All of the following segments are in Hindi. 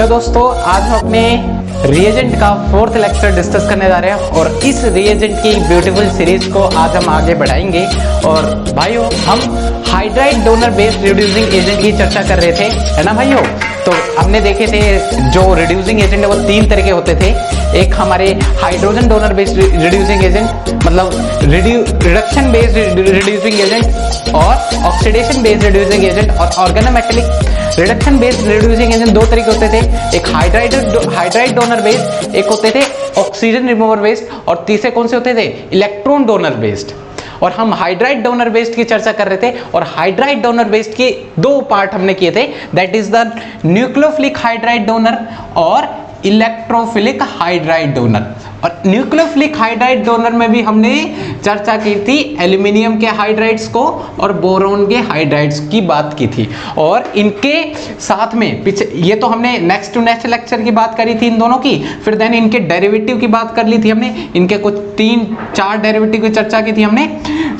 दोस्तों, आज हम अपने रिएजेंट का 4th लेक्चर डिस्कस करने जा रहे हैं और इस रिएजेंट की ब्यूटीफुल सीरीज को आज हम आगे बढ़ाएंगे। और भाइयों, हम hydride donor based reducing agent की चर्चा कर रहे थे, है ना भाइयों। तो हमने देखे थे जो रिड्यूसिंग एजेंट है वो 3 तरह के होते थे। एक हमारे hydrogen donor based reducing agent, मतलब रिडक्शन बेस्ड रिड्यूसिंग एजेंट, और ऑक्सीडेशन बेस्ड रिड्यूसिंग एजेंट, और organometallic reduction based reducing agent. 2 तरीके होते थे, एक हाइड्राइड डोनर बेस्ड, एक होते थे ऑक्सीजन रिमूवर बेस्ड, और तीसरे कौन से होते थे, इलेक्ट्रॉन डोनर बेस्ड। और हम हाइड्राइड डोनर बेस्ड की चर्चा कर रहे थे, और हाइड्राइड डोनर बेस्ड के 2 पार्ट हमने किए थे, that is the nucleophilic hydride donor और इलेक्ट्रोफिलिक हाइड्राइड डोनर। और न्यूक्लियोफिलिक हाइड्राइड डोनर में भी हमने चर्चा की थी एल्यूमिनियम के हाइड्राइड्स को और बोरोन के हाइड्राइड्स की बात की थी। और इनके साथ में पीछे ये तो हमने नेक्स्ट टू नेक्स्ट लेक्चर की बात करी थी इन दोनों की, फिर देन इनके डेरिवेटिव की बात कर ली थी हमने, इनके कुछ 3-4 डेरिवेटिव की चर्चा की थी हमने,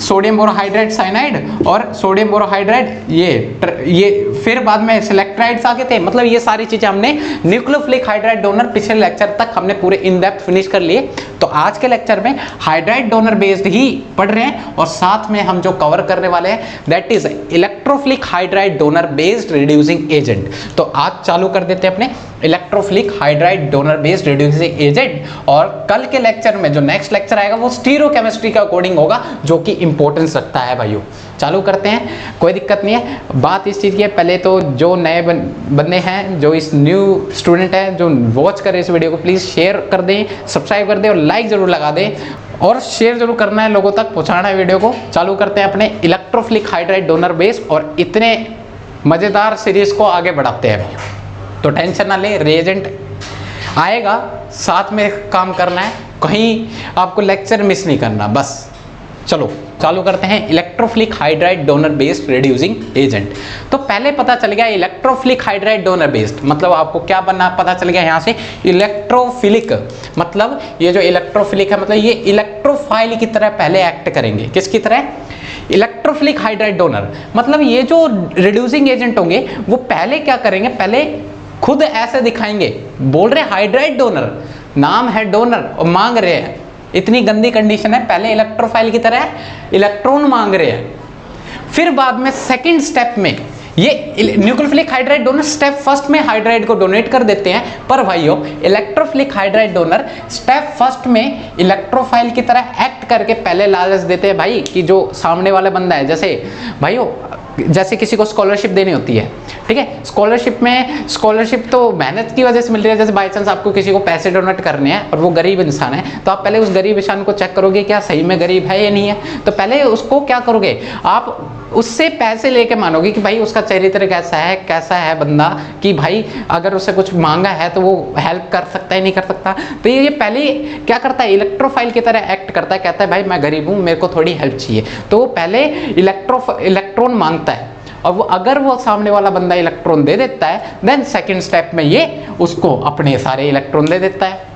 सोडियम बोरोहाइड्राइड साइनाइड और सोडियम बोरोहाइड्राइड, ये फिर बाद में सेलेक्ट्राइड्स आ गए थे। मतलब ये सारी चीजें हमने न्यूक्लियोफिलिक हाइड्राइड डोनर पिछले लेक्चर तक हमने पूरे इन डेप्थ फिनिश कर लिए। तो आज के लेक्चर में हाइड्राइड डोनर बेस्ड ही पढ़ रहे हैं, और साथ में हम जो कवर करने वाले हैं that is electrophilic hydride donor based reducing agent. तो आज चालू कर देते हैं अपने electrophilic hydride donor based reducing agent, और कल के लेक्चर में जो नेक्स्ट लेक्चर आएगा वो स्टीरियोकेमिस्ट्री का अकॉर्डिंग होगा, जो कि इंपॉर्टेंस रखता है भाइयों। चालू करते हैं, कोई दिक्कत नहीं है। बात इस चीज़ की है, पहले तो जो नए बंदे हैं, जो इस न्यू स्टूडेंट हैं जो वॉच कर रहे हैं इस वीडियो को, प्लीज़ शेयर कर दें, सब्सक्राइब कर दें और लाइक ज़रूर लगा दें, और शेयर जरूर करना है, लोगों तक पहुंचाना है वीडियो को। चालू करते हैं अपने इलेक्ट्रोफिलिक हाइड्राइड डोनर बेस, और इतने मज़ेदार सीरीज को आगे बढ़ाते हैं भाई। तो टेंशन ना ले, रिएजेंट आएगा, साथ में काम करना है, कहीं आपको लेक्चर मिस नहीं करना बस। चलो चालू करते हैं electrophilic hydride donor based reducing agent. तो पहले पता चल गया इलेक्ट्रोफिलिक हाइड्राइड डोनर बेस्ड, मतलब आपको क्या बनना पता चल गया यहाँ से, इलेक्ट्रोफिलिक। मतलब ये जो इलेक्ट्रोफिलिक है, मतलब ये इलेक्ट्रोफाइल की तरह पहले एक्ट करेंगे। किसकी तरह? Electrophilic hydride donor. मतलब ये जो रिड्यूसिंग एजेंट होंगे वो पहले क्या करेंगे, पहले खुद ऐसे दिखाएंगे, बोल रहे हाइड्राइड डोनर, नाम है डोनर और मांग रहे हैं, इतनी गंदी कंडीशन है, पहले इलेक्ट्रोफाइल की तरह इलेक्ट्रॉन मांग रहे हैं। फिर बाद में सेकंड स्टेप में ये nucleophilic hydride donor step first में हाइड्राइड को डोनेट कर देते हैं, पर भाइयों electrophilic hydride donor step first में इलेक्ट्रोफाइल की तरह एक्ट करके पहले लालच देते हैं भाई कि जो सामने वाला बंदा है, जैसे भाइयों जैसे किसी को स्कॉलरशिप देनी होती है, ठीक है, स्कॉलरशिप तो मेहनत की वजह से मिल रही है। जैसे बाई चांस आपको किसी को पैसे डोनेट करने हैं और वो गरीब इंसान है, तो आप पहले उस गरीब इंसान को चेक करोगे क्या सही में गरीब है या नहीं है। तो पहले उसको क्या करोगे, आप उससे पैसे लेके मानोगे कि भाई उसका चरित्र कैसा है बंदा, कि भाई अगर उससे कुछ मांगा है तो वो हेल्प कर सकता है नहीं कर सकता। तो ये पहले क्या करता है, इलेक्ट्रोफाइल की तरह एक्ट करता है, कहता है भाई मैं गरीब हूँ, मेरे को थोड़ी हेल्प चाहिए। तो वो पहले इलेक्ट्रॉन मांगता है, और वो अगर वो सामने वाला बंदा इलेक्ट्रॉन दे देता है, देन सेकंड स्टेप में ये उसको अपने सारे इलेक्ट्रॉन दे देता है।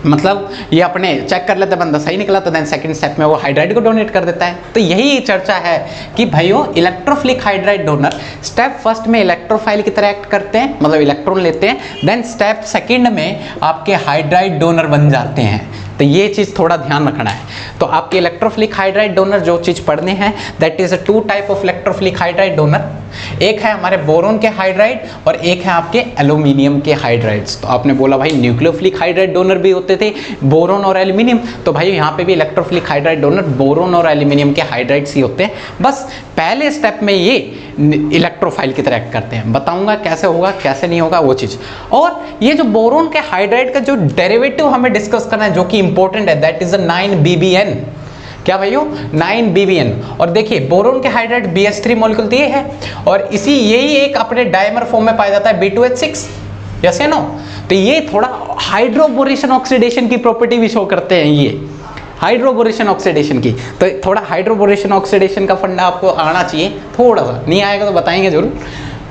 मतलब ये अपने चेक कर लेता है, बंदा सही निकला तो देन सेकंड स्टेप में वो हाइड्राइड को डोनेट कर देता है। तो यही चर्चा है कि भाइयों electrophilic hydride donor step first में इलेक्ट्रोफाइल की तरह एक्ट करते हैं, मतलब इलेक्ट्रॉन लेते हैं, देन स्टेप सेकंड में आपके हाइड्राइड डोनर बन जाते हैं। तो ये चीज़ थोड़ा ध्यान रखना है। तो आपके इलेक्ट्रोफिलिक हाइड्राइड डोनर जो चीज़ पढ़ने हैं that is 2 type of electrophilic hydride donor. एक है हमारे बोरोन के हाइड्राइड और एक है आपके एल्यूमिनियम के हाइड्राइड्स। तो आपने बोला भाई न्यूक्लियोफिलिक हाइड्राइड डोनर भी होते थे बोरोन और एल्यूमिनियम, तो भाई यहाँ पे भी इलेक्ट्रोफिलिक हाइड्राइड डोनर बोरोन और एल्यूमिनियम के हाइड्राइड्स ही होते हैं। बस पहले स्टेप में ये इलेक्ट्रोफाइल की तरह एक्ट करते हैं, बताऊंगा कैसे होगा कैसे नहीं होगा वो चीज़। और ये जो बोरोन के हाइड्राइड का जो डेरिवेटिव हमें डिस्कस करना है जो कि इंपॉर्टेंट है, दैट इज 9BBN। क्या भाइयों, 9BBN। और देखिए बोरोन के हाइड्राइड BH3 मॉलिक्यूल दिए है, और यही एक अपने डायमर फॉर्म में पाया जाता है B2H6, यस या नो। तो ये थोड़ा हाइड्रोबोरेशन ऑक्सीडेशन की प्रॉपर्टी भी शो करते हैं, ये हाइड्रोबोरेशन ऑक्सीडेशन की। तो थोड़ा हाइड्रोबोरेशन ऑक्सीडेशन का फंडा आपको आना चाहिए, थोड़ा सा नहीं आएगा तो बताएंगे जरूर,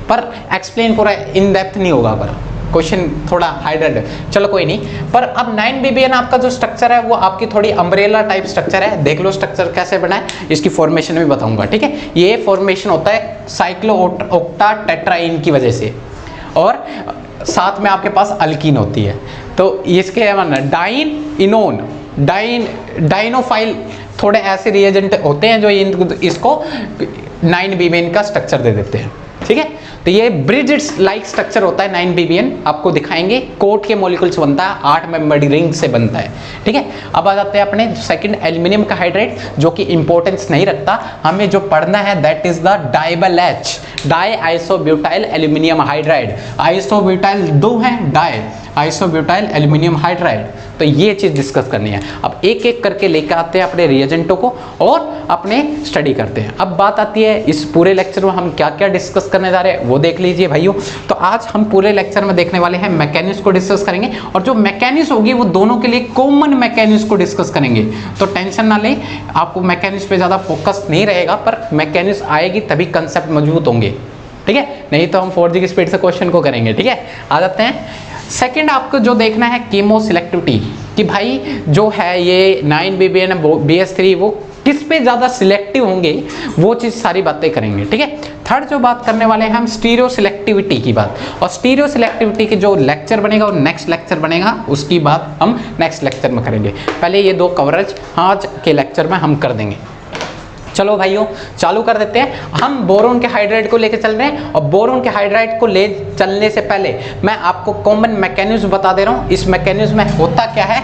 पर एक्सप्लेन पूरा इन डेप्थ नहीं होगा, पर क्वेश्चन थोड़ा हाइड्राइड। चलो कोई नहीं, पर अब 9BBN आपका जो स्ट्रक्चर है वो आपकी थोड़ी अम्ब्रेला टाइप स्ट्रक्चर है। देख लो स्ट्रक्चर कैसे बना है, इसकी फॉर्मेशन भी बताऊंगा, ठीक है। ये फॉर्मेशन होता है साइक्लो ऑक्टा टेट्राइन की वजह से, और साथ में आपके पास अल्कीन होती है। तो इसके मतलब डाइनोफाइल थोड़े ऐसे रिएजेंट होते हैं जो इसको 9BBN का स्ट्रक्चर दे देते हैं, ठीक है। तो ये ब्रिज लाइक स्ट्रक्चर होता है 9BBN, आपको दिखाएंगे। कोट के मॉलिक्यूल्स बनता है, 8 मेंबर्ड रिंग से बनता है, ठीक है। अब आ जाते हैं अपने सेकंड एल्यूमिनियम का हाइड्राइड, जो कि इंपॉर्टेंस नहीं रखता, हमें जो पढ़ना है that is the DIBAL H, diisobutyl aluminium hydride. Isobutyl 2 है, डाई आइसोब्यूटाइल एल्यूमिनियम हाइड्राइड। तो ये चीज डिस्कस करनी है। अब एक एक करके लेकर आते हैं अपने रिएजेंटों को और अपने स्टडी करते हैं। अब बात आती है इस पूरे लेक्चर में हम क्या क्या डिस्कस करने जा रहे हैं वो देख लीजिए भाइयों। तो आज हम पूरे लेक्चर में देखने वाले हैं मैकेनिक्स को डिस्कस करेंगे, और जो मैकेनिक्स होगी वो दोनों के लिए कॉमन मैकेनिक्स को डिस्कस करेंगे। तो टेंशन ना लें, आपको मैकेनिक्स पे ज्यादा फोकस नहीं रहेगा, पर मैकेनिक्स आएगी तभी कंसेप्ट मजबूत होंगे, ठीक है। नहीं तो हम 4G की स्पीड से क्वेश्चन को करेंगे, ठीक है। आ जाते हैं सेकंड, आपको जो देखना है कीमो सिलेक्टिविटी, कि भाई जो है ये 9BBN BS3 वो किस पे ज़्यादा सिलेक्टिव होंगे, वो चीज़ सारी बातें करेंगे, ठीक है। थर्ड जो बात करने वाले हैं हम स्टीरियो सिलेक्टिविटी की बात, और स्टीरियो सिलेक्टिविटी की जो लेक्चर बनेगा और नेक्स्ट लेक्चर बनेगा उसकी बात हम नेक्स्ट लेक्चर में करेंगे। पहले ये 2 कवरेज आज के लेक्चर में हम कर देंगे। चलो भाइयों चालू कर देते हैं। हम बोरोन के हाइड्राइड को लेकर चल रहे हैं, और बोरोन के हाइड्राइड को ले चलने से पहले मैं आपको कॉमन मैकेनिज्म बता दे रहा हूँ। इस मैकेनिज्म में होता क्या है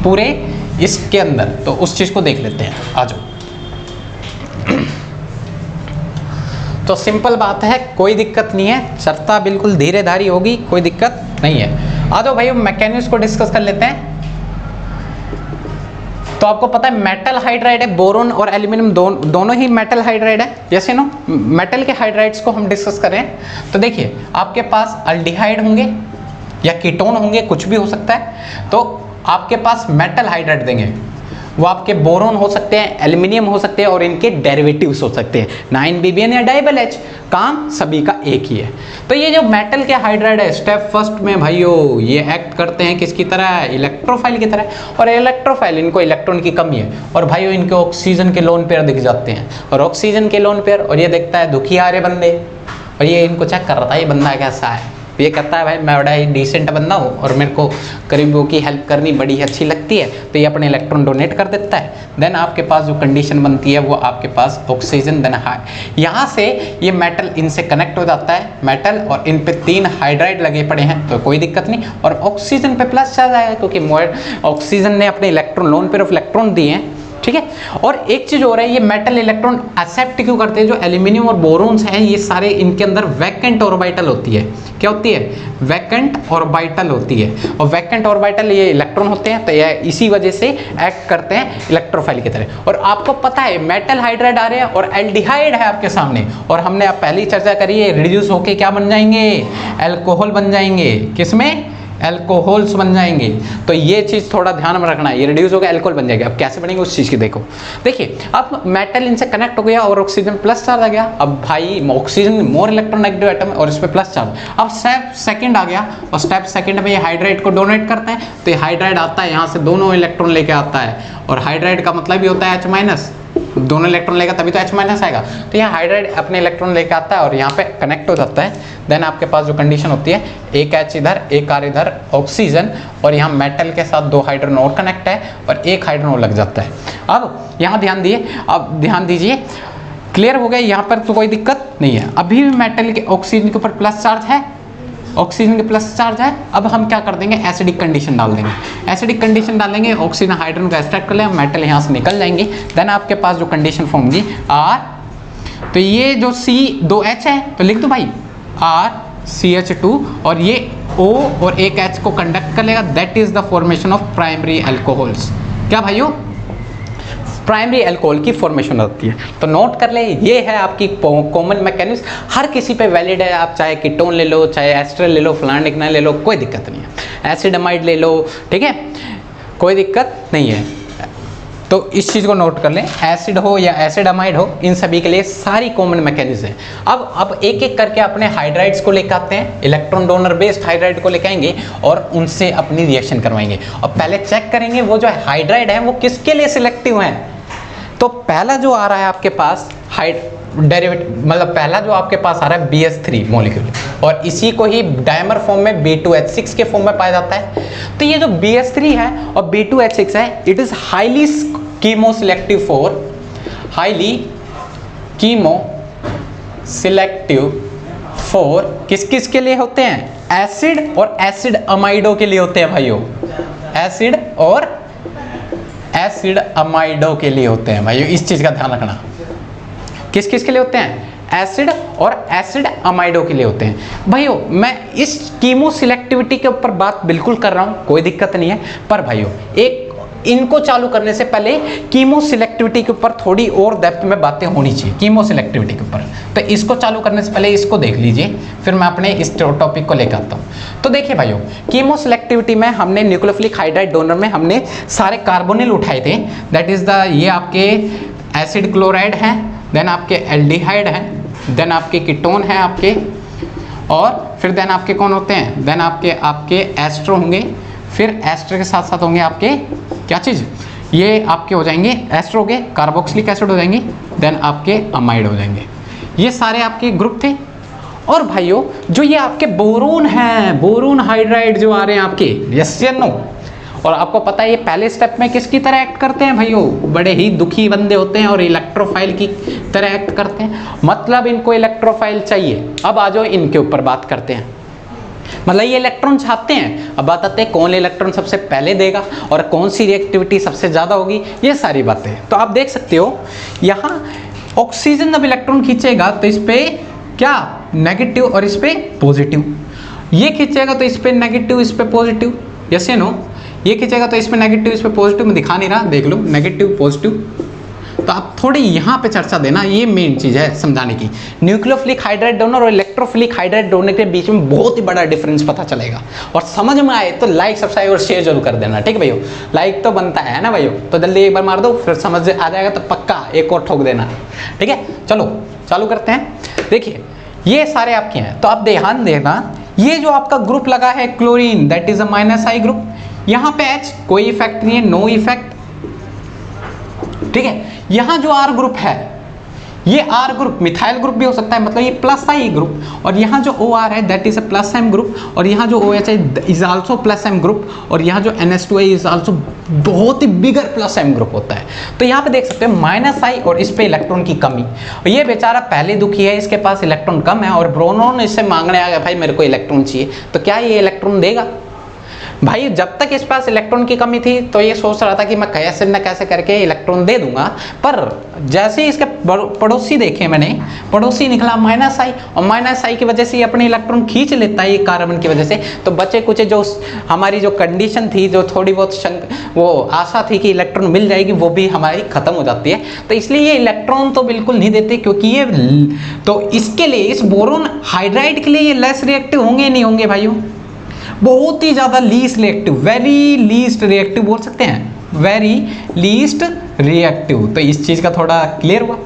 पूरे इसके अंदर, तो उस चीज को देख लेते हैं। आ जाओ। तो सिंपल बात है, कोई दिक्कत नहीं है, चर्चा बिल्कुल धीरे धारी होगी, कोई दिक्कत नहीं है। आ जाओ भाइयों मैकेनिज्म को डिस्कस कर लेते हैं। तो आपको पता है मेटल हाइड्राइड है, बोरोन और एल्यूमिनियम दोनों ही मेटल हाइड्राइड है, जैसे नो मेटल के हाइड्राइड्स को हम डिस्कस करें। तो देखिए आपके पास अल्डिहाइड होंगे या कीटोन होंगे, कुछ भी हो सकता है। तो आपके पास मेटल हाइड्राइड देंगे, वो आपके बोरोन हो सकते हैं, एल्यूमिनियम हो सकते हैं, और इनके डेरिवेटिव्स हो सकते हैं। 9BBN या डाइबल एच, काम सभी का एक ही है। तो ये जो मेटल के हाइड्राइड है, स्टेप फर्स्ट में भाइयों ये एक्ट करते हैं किसकी तरह, इलेक्ट्रोफाइल की तरह। और इलेक्ट्रोफाइल, इनको इलेक्ट्रॉन की कमी है, और भाइयों इनके ऑक्सीजन के लोन पेयर दिख जाते हैं, और ऑक्सीजन के लोन पेयर, और ये देखता है दुखी आ रहे बंदे, और ये इनको चेक कर रहा था ये बंदा कैसा है। ये कहता है भाई मैं बड़ा ही डिसेंट बंदा हूँ और मेरे को गरीबों की हेल्प करनी बड़ी अच्छी लगती है, तो ये अपने इलेक्ट्रॉन डोनेट कर देता है। देन आपके पास जो कंडीशन बनती है वो आपके पास ऑक्सीजन, देन यहाँ से ये मेटल इनसे कनेक्ट हो जाता है, मेटल, और इन पे 3 हाइड्राइड लगे पड़े हैं, तो कोई दिक्कत नहीं। और ऑक्सीजन पे प्लस चार्ज आएगा, क्योंकि ऑक्सीजन ने अपने electron lone pair of electron दिए हैं, ठीक है। और एक चीज हो रहा है, ये मेटल इलेक्ट्रॉन एक्सेप्ट क्यों करते हैं, जो एल्यूमिनियम और बोरोन्स हैं ये सारे इनके अंदर वैकेंट ऑर्बिटल होती है। क्या होती है, वैकेंट ऑर्बिटल होती है, और वैकेंट ऑर्बिटल ये इलेक्ट्रॉन होते हैं, तो ये इसी वजह से एक्ट करते हैं इलेक्ट्रोफाइल की तरह। और आपको पता है मेटल हाइड्राइड आ रहे हैं और एल्डिहाइड है आपके सामने, और हमने अब पहली चर्चा करी है, रिड्यूस होके क्या बन जाएंगे, अल्कोहल बन जाएंगे, किसमें, एल्कोहल्स बन जाएंगे। तो ये चीज थोड़ा ध्यान में रखना है, ये रिड्यूस होकर एल्कोहल बन जाएगा। अब कैसे बनेंगे उस चीज की देखो। देखिए अब मेटल इनसे कनेक्ट हो गया और ऑक्सीजन प्लस चार्ज आ गया। अब भाई ऑक्सीजन मोर इलेक्ट्रोनेगेटिव एटम और इस पे प्लस चार्ज। अब स्टेप सेकंड आ गया, और स्टेप सेकंड में ये हाइड्राइड को डोनेट करते हैं, तो ये हाइड्राइड आता है यहाँ से दोनों इलेक्ट्रॉन लेके आता है, और हाइड्राइड का मतलब भी होता है H-, दोनों इलेक्ट्रॉन लेगा तभी तो H- आएगा। तो यहाँ हाइड्राइड अपने इलेक्ट्रॉन लेके आता है और यहाँ पे कनेक्ट हो जाता है। देन आपके पास जो कंडीशन होती है, एक H इधर, एक R इधर, ऑक्सीजन, और यहाँ मेटल के साथ 2 हाइड्रोजन और कनेक्ट है, और 1 हाइड्रोजन और लग जाता है। अब यहाँ ध्यान दिए, अब ध्यान दीजिए, क्लियर हो गया, यहाँ पर तो कोई दिक्कत नहीं है। अभी भी मेटल के ऑक्सीजन के ऊपर प्लस चार्ज है, ऑक्सीजन के प्लस चार्ज है। अब हम क्या कर देंगे, एसिडिक कंडीशन डाल देंगे, एसिडिक कंडीशन डालेंगे, ऑक्सीजन हाइड्रोजन को एक्सट्रैक्ट कर लेंगे, मेटल यहाँ से निकल जाएंगे। देन आपके पास जो कंडीशन फॉर्म होगी R, तो ये जो C2H है तो लिख दो भाई RCH2, और ये O और एक H को कंडक्ट कर लेगा, that is the formation of primary alcohols. क्या भाइयों, प्राइमरी अल्कोहल की फॉर्मेशन होती है। तो नोट कर ले, ये है आपकी कॉमन मैकेनिज्म, हर किसी पे वैलिड है। आप चाहे कीटोन ले लो, चाहे एस्टर ले लो, फ्लानिकना ले लो, कोई दिक्कत नहीं है, एसिडमाइड ले लो, ठीक है, कोई दिक्कत नहीं है। तो इस चीज़ को नोट कर लें, एसिड हो या एसिडमाइड हो, इन सभी के लिए सारी कॉमन मैकेनिज्म है। अब एक एक करके अपने हाइड्राइड्स को लेकर आते हैं, इलेक्ट्रॉन डोनर बेस्ड हाइड्राइड को लेकर आएंगे और उनसे अपनी रिएक्शन करवाएंगे। और पहले चेक करेंगे वो जो हाइड्राइड है वो किसके लिए सिलेक्टिव है। तो पहला जो आ रहा है आपके पास डेरिवेटिव मतलब पहला जो आपके पास आ रहा है BH3 मॉलिक्यूल, और इसी को ही डायमर फॉर्म में B2H6 के फॉर्म में पाया जाता है। तो ये जो BH3 है और B2H6 है, it is highly chemo selective for, highly chemo selective for किस किस के लिए होते हैं? एसिड और एसिड अमाइडो के लिए होते हैं भाइयों, एसिड और एसिड अमाइडो के लिए होते हैं भाइयों, इस चीज का ध्यान रखना। किस किस के लिए होते हैं? एसिड और एसिड अमाइडो के लिए होते हैं भाइयों। मैं इस कीमो सिलेक्टिविटी के ऊपर बात बिल्कुल कर रहा हूं, कोई दिक्कत नहीं है, पर भाइयों एक इनको चालू करने से पहले कीमो सिलेक्टिविटी के ऊपर थोड़ी और डेप्थ में बातें होनी चाहिए, कीमो सिलेक्टिविटी के ऊपर। तो इसको चालू करने से पहले इसको देख लीजिए, फिर मैं अपने इस टॉपिक को लेकर आता हूँ। तो देखिए भाइयों, कीमो सिलेक्टिविटी में हमने न्यूक्लियोफिलिक हाइड्राइड डोनर में हमने सारे कार्बोनिल उठाए थे, दैट इज द ये आपके एसिड क्लोराइड हैं, देन आपके एल्डिहाइड हैं, देन आपके कीटोन हैं आपके, और फिर देन आपके कौन होते हैं? देन आपके एस्ट्रो होंगे, फिर एस्टर के साथ साथ होंगे आपके क्या चीज़? ये आपके हो जाएंगे एस्ट्रो के कार्बोक्सिलिक एसिड हो जाएंगे, देन आपके अमाइड हो जाएंगे। ये सारे आपके ग्रुप थे। और भाइयों जो ये आपके बोरोन हैं, बोरोन हाइड्राइड जो आ रहे हैं आपके, यस या नो? और आपको पता है ये पहले स्टेप में किसकी तरह एक्ट करते हैं भाइयों? बड़े ही दुखी बंदे होते हैं और इलेक्ट्रोफाइल की तरह एक्ट करते हैं, मतलब इनको इलेक्ट्रोफाइल चाहिए। अब आ जाओ इनके ऊपर बात करते हैं, मतलब ये इलेक्ट्रॉन चाहते हैं। अब बात आते हैं कौन इलेक्ट्रॉन सबसे पहले देगा और कौन सी रिएक्टिविटी सबसे ज़्यादा होगी, ये सारी बातें। तो आप देख सकते हो यहाँ ऑक्सीजन जब इलेक्ट्रॉन खींचेगा तो इस पे क्या नेगेटिव और इस पे पॉजिटिव, ये खींचेगा तो इस पे नेगेटिव इस पे पॉजिटिव, यस या नो? ये खींचेगा तो इस पे नेगेटिव इस पे पॉजिटिव, में दिखा नहीं रहा, देख लो नेगेटिव पॉजिटिव। तो आप थोड़ी यहाँ पे चर्चा देना, ये मेन चीज़ है समझाने की। न्यूक्लियोफिलिक हाइड्राइड डोनर और इलेक्ट्रोफिलिक हाइड्राइड डोनर के बीच में बहुत ही बड़ा डिफरेंस पता चलेगा। और समझ में आए तो लाइक सब्सक्राइब और शेयर जरूर कर देना, ठीक है भैया? लाइक तो बनता है ना भैया, तो जल्दी एक बार मार दो, फिर समझ आ जाएगा तो पक्का एक और ठोक देना, ठीक है? चलो चालू करते हैं। देखिए ये सारे आपके हैं, तो आप ध्यान देना, ये जो आपका ग्रुप लगा है chlorine, that is a -I group, यहाँ पे H कोई इफेक्ट नहीं है, नो इफेक्ट, ठीक है? यहाँ जो R ग्रुप है, ये R ग्रुप मिथाइल ग्रुप भी हो सकता है, मतलब ये +I ग्रुप, और यहाँ जो OR है that is a +M group, और यहाँ जो OH है इज आल्सो +M ग्रुप, और यहाँ जो NH2 है इज आल्सो बहुत ही बिगर +M ग्रुप होता है। तो यहाँ पे देख सकते हैं -I और इस पे इलेक्ट्रॉन की कमी, और ये बेचारा पहले दुखी है, इसके पास इलेक्ट्रॉन कम है, और ब्रोनोन इससे मांगने आ गया भाई मेरे को इलेक्ट्रॉन चाहिए, तो क्या ये इलेक्ट्रॉन देगा? भाई जब तक इस पास इलेक्ट्रॉन की कमी थी तो ये सोच रहा था कि मैं कैसे न कैसे करके इलेक्ट्रॉन दे दूंगा, पर जैसे ही इसके पड़ोसी देखे मैंने, पड़ोसी निकला -I, और -I की वजह से ये अपने इलेक्ट्रॉन खींच लेता है कार्बन की वजह से, तो बचे कुछ जो हमारी जो कंडीशन थी, जो थोड़ी बहुत वो आशा थी कि इलेक्ट्रॉन मिल जाएगी, वो भी हमारी खत्म हो जाती है। तो इसलिए ये इलेक्ट्रॉन तो बिल्कुल नहीं देते, क्योंकि ये तो इसके लिए, इस बोरोन हाइड्राइड के लिए ये लेस रिएक्टिव होंगे नहीं होंगे भाइयों? बहुत ही ज़्यादा least reactive, very least reactive बोल सकते हैं, वेरी लीस्ट रिएक्टिव। तो इस चीज़ का थोड़ा क्लियर हुआ।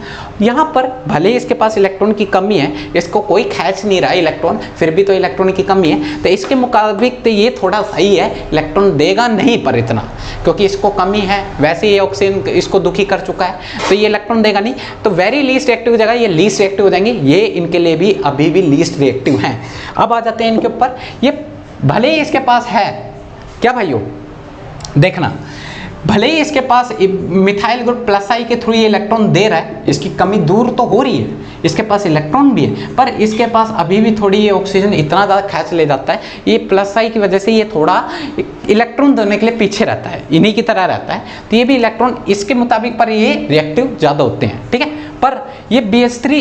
यहाँ पर भले ही इसके पास इलेक्ट्रॉन की कमी है, इसको कोई खींच नहीं रहा है इलेक्ट्रॉन, फिर भी तो इलेक्ट्रॉन की कमी है, तो इसके मुताबिक तो ये थोड़ा सही है, इलेक्ट्रॉन देगा नहीं पर इतना, क्योंकि इसको कमी है, वैसे ये ऑक्सीजन इसको दुखी कर चुका है, तो ये इलेक्ट्रॉन देगा नहीं। तो वेरी लीस्ट रिएक्टिव जगह ये लीस्ट रिएक्टिव हो जाएंगे, ये इनके लिए भी अभी भी लीस्ट रिएक्टिव हैं। अब आ जाते हैं इनके ऊपर, ये भले ही इसके पास है क्या भाइयों, देखना, भले ही इसके पास मिथाइल ग्रुप +I के थ्रू ये इलेक्ट्रॉन दे रहा है, इसकी कमी दूर तो हो रही है, इसके पास इलेक्ट्रॉन भी है, पर इसके पास अभी भी थोड़ी ये ऑक्सीजन इतना ज़्यादा खींच ले जाता है, ये +I की वजह से ये थोड़ा इलेक्ट्रॉन देने के लिए पीछे रहता है, इन्हीं की तरह रहता है। तो ये भी इलेक्ट्रॉन इसके मुताबिक पर ये रिएक्टिव ज़्यादा होते हैं, ठीक है? पर ये BH3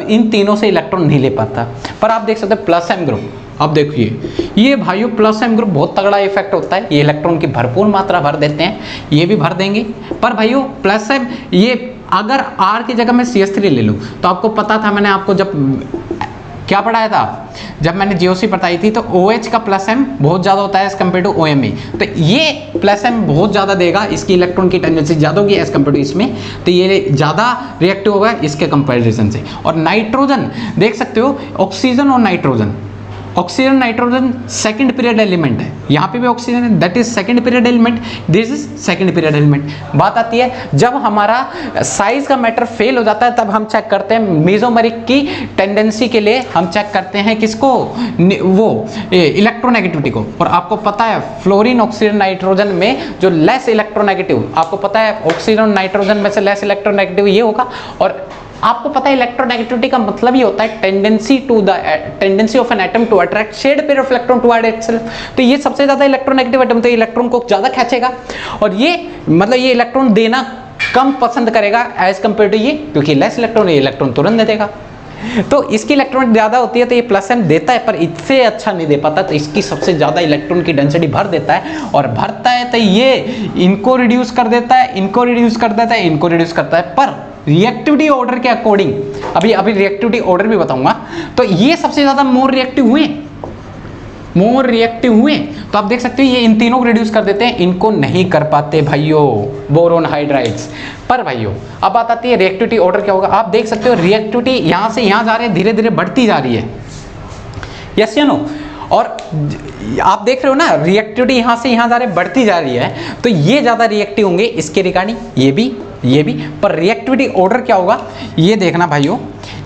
इन तीनों से इलेक्ट्रॉन नहीं ले पाता। पर आप देख सकते हैं +M ग्रुप, अब देखिए ये भाइयों +M ग्रुप बहुत तगड़ा इफेक्ट होता है, ये इलेक्ट्रॉन की भरपूर मात्रा भर देते हैं, ये भी भर देंगे। पर भाइयों +M, ये अगर R की जगह मैं CH3 ले लूँ, तो आपको पता था, मैंने आपको जब क्या पढ़ाया था, जब मैंने GOC बताई थी, तो OH का +M बहुत ज़्यादा होता है एज कम्पेयर टू OMe, तो ये +M बहुत ज़्यादा देगा, इसकी इलेक्ट्रॉन की टेंडेंसी ज़्यादा होगी एज कम्पेयर टू इसमें, तो ये ज़्यादा रिएक्टिव होगा इसके कंपैरिजन से। और नाइट्रोजन देख सकते हो, ऑक्सीजन और nitrogen, oxygen nitrogen second period element है, यहाँ पे भी ऑक्सीजन है, that is second period element, this is second period element. बात आती है जब हमारा साइज का मैटर फेल हो जाता है तब हम चेक करते हैं मेसोमेरिक की टेंडेंसी के लिए हम चेक करते हैं किसको, वो इलेक्ट्रोनेगेटिविटी को। और आपको पता है फ्लोरीन ऑक्सीजन नाइट्रोजन में जो लेस इलेक्ट्रोनेगेटिव, आपको पता है ऑक्सीजन नाइट्रोजन में से लेस इलेक्ट्रोनेगेटिव ये होगा। और आपको पता है इलेक्ट्रोनेगेटिविटी का मतलब ही होता है tendency of an atom to attract shared pair of electron toward itself. तो ये सबसे ज्यादा इलेक्ट्रोनेगेटिव एटम, तो इलेक्ट्रॉन को ज्यादा खींचेगा और ये मतलब ये इलेक्ट्रॉन देना कम पसंद करेगा एज कंपेयर टू ये, क्योंकि लेस इलेक्ट्रॉन, ये इलेक्ट्रॉन तुरंत दे देगा। तो इसकी इलेक्ट्रॉन ज्यादा होती है तो ये प्लस एन देता है पर इससे अच्छा नहीं दे पाता, तो इसकी सबसे ज्यादा इलेक्ट्रॉन की डेंसिटी भर देता है। और भरता है तो ये इनको रिड्यूस कर देता है, इनको रिड्यूस कर देता है, इनको रिड्यूस करता है। पर रिएक्टिविटी ऑर्डर के अकॉर्डिंग, अभी रिएक्टिविटी ऑर्डर भी बताऊंगा, तो ये सबसे ज्यादा मोर रिएक्टिव हुए, तो आप देख सकते हो ये इन तीनों को रिड्यूस कर देते हैं, इनको नहीं कर पाते भाइयों बोरोन हाइड्राइड्स। पर भाइयों अब बात आती है रिएक्टिविटी ऑर्डर क्या होगा। आप देख सकते हो रिएक्टिविटी यहां से यहां जा रही है, धीरे धीरे बढ़ती जा रही है, यस या नो। और आप देख रहे हो ना रिएक्टिविटी यहां से यहां जा रही है, बढ़ती जा रही है, तो ये ज्यादा रिएक्टिव होंगे इसके रिगार्डिंग, ये भी। पर रिएक्टिविटी ऑर्डर क्या होगा ये देखना भाइयों,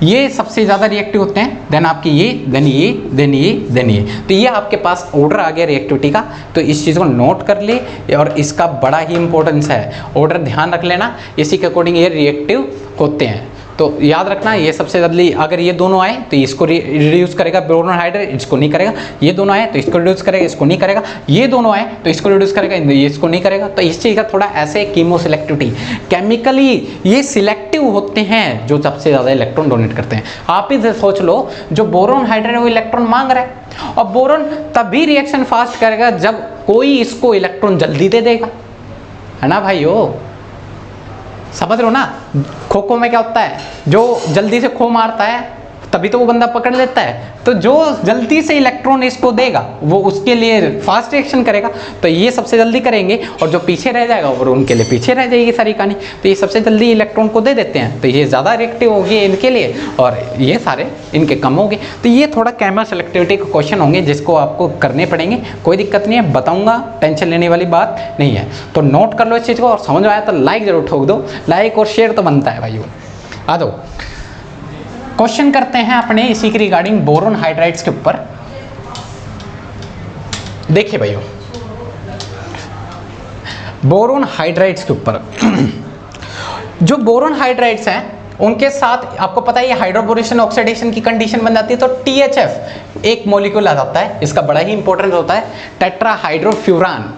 ये सबसे ज्यादा रिएक्टिव होते हैं, देन आपकी ये, देन ये, देन ये, देन ये। तो ये आपके पास ऑर्डर आ गया रिएक्टिविटी का, तो इस चीज को नोट कर ले और इसका बड़ा ही इंपॉर्टेंस है, ऑर्डर ध्यान रख लेना, इसी के अकॉर्डिंग ये रिएक्टिव होते हैं। तो याद रखना ये सबसे जल्दी, अगर ये दोनों आए तो इसको रिड्यूस करेगा बोरोन हाइड्राइड, इसको नहीं करेगा, ये दोनों आए तो इसको रिड्यूस करेगा, इसको नहीं करेगा, ये दोनों आए तो इसको रिड्यूस करेगा, ये इसको नहीं करेगा। तो इस चीज़ का थोड़ा ऐसे कीमो सिलेक्टिविटी, केमिकली ये सिलेक्टिव होते हैं जो सबसे ज़्यादा इलेक्ट्रॉन डोनेट करते हैं। आप ही सोच लो जो बोरोन हाइड्राइड वो इलेक्ट्रॉन मांग रहा है, और बोरोन तभी रिएक्शन फास्ट करेगा जब कोई इसको इलेक्ट्रॉन जल्दी दे देगा, है ना भाइयों, समझ रहे हो ना। खो खो में क्या होता है, जो जल्दी से खो मारता है तभी तो वो बंदा पकड़ लेता है, तो जो जल्दी से इलेक्ट्रॉन इसको देगा वो उसके लिए फास्ट रिएक्शन करेगा, तो ये सबसे जल्दी करेंगे, और जो पीछे रह जाएगा और उनके लिए पीछे रह जाएगी सारी कहानी। तो ये सबसे जल्दी इलेक्ट्रॉन को दे देते हैं, तो ये ज़्यादा रिएक्टिव होगी इनके लिए और ये सारे इनके कम होंगे। तो ये थोड़ा केमिकल सेलेक्टिविटी के क्वेश्चन होंगे जिसको आपको करने पड़ेंगे, कोई दिक्कत नहीं है, बताऊँगा, टेंशन लेने वाली बात नहीं है। तो नोट कर लो इस चीज़ को, और समझ आया तो लाइक जरूर ठोक दो, लाइक और शेयर तो बनता है भाइयों। आ दो क्वेश्चन करते हैं अपने इसी के रिगार्डिंग बोरोन हाइड्राइड्स के ऊपर। देखिए भाइयों बोरोन हाइड्राइड्स के ऊपर जो बोरोन हाइड्राइड्स हैं उनके साथ आपको पता है ये हाइड्रोबोरेशन ऑक्सीडेशन की कंडीशन बन जाती है, तो THF एक मॉलिक्यूल आ जाता है, इसका बड़ा ही इंपॉर्टेंट होता है, टेट्राहाइड्रोफ्यूरान,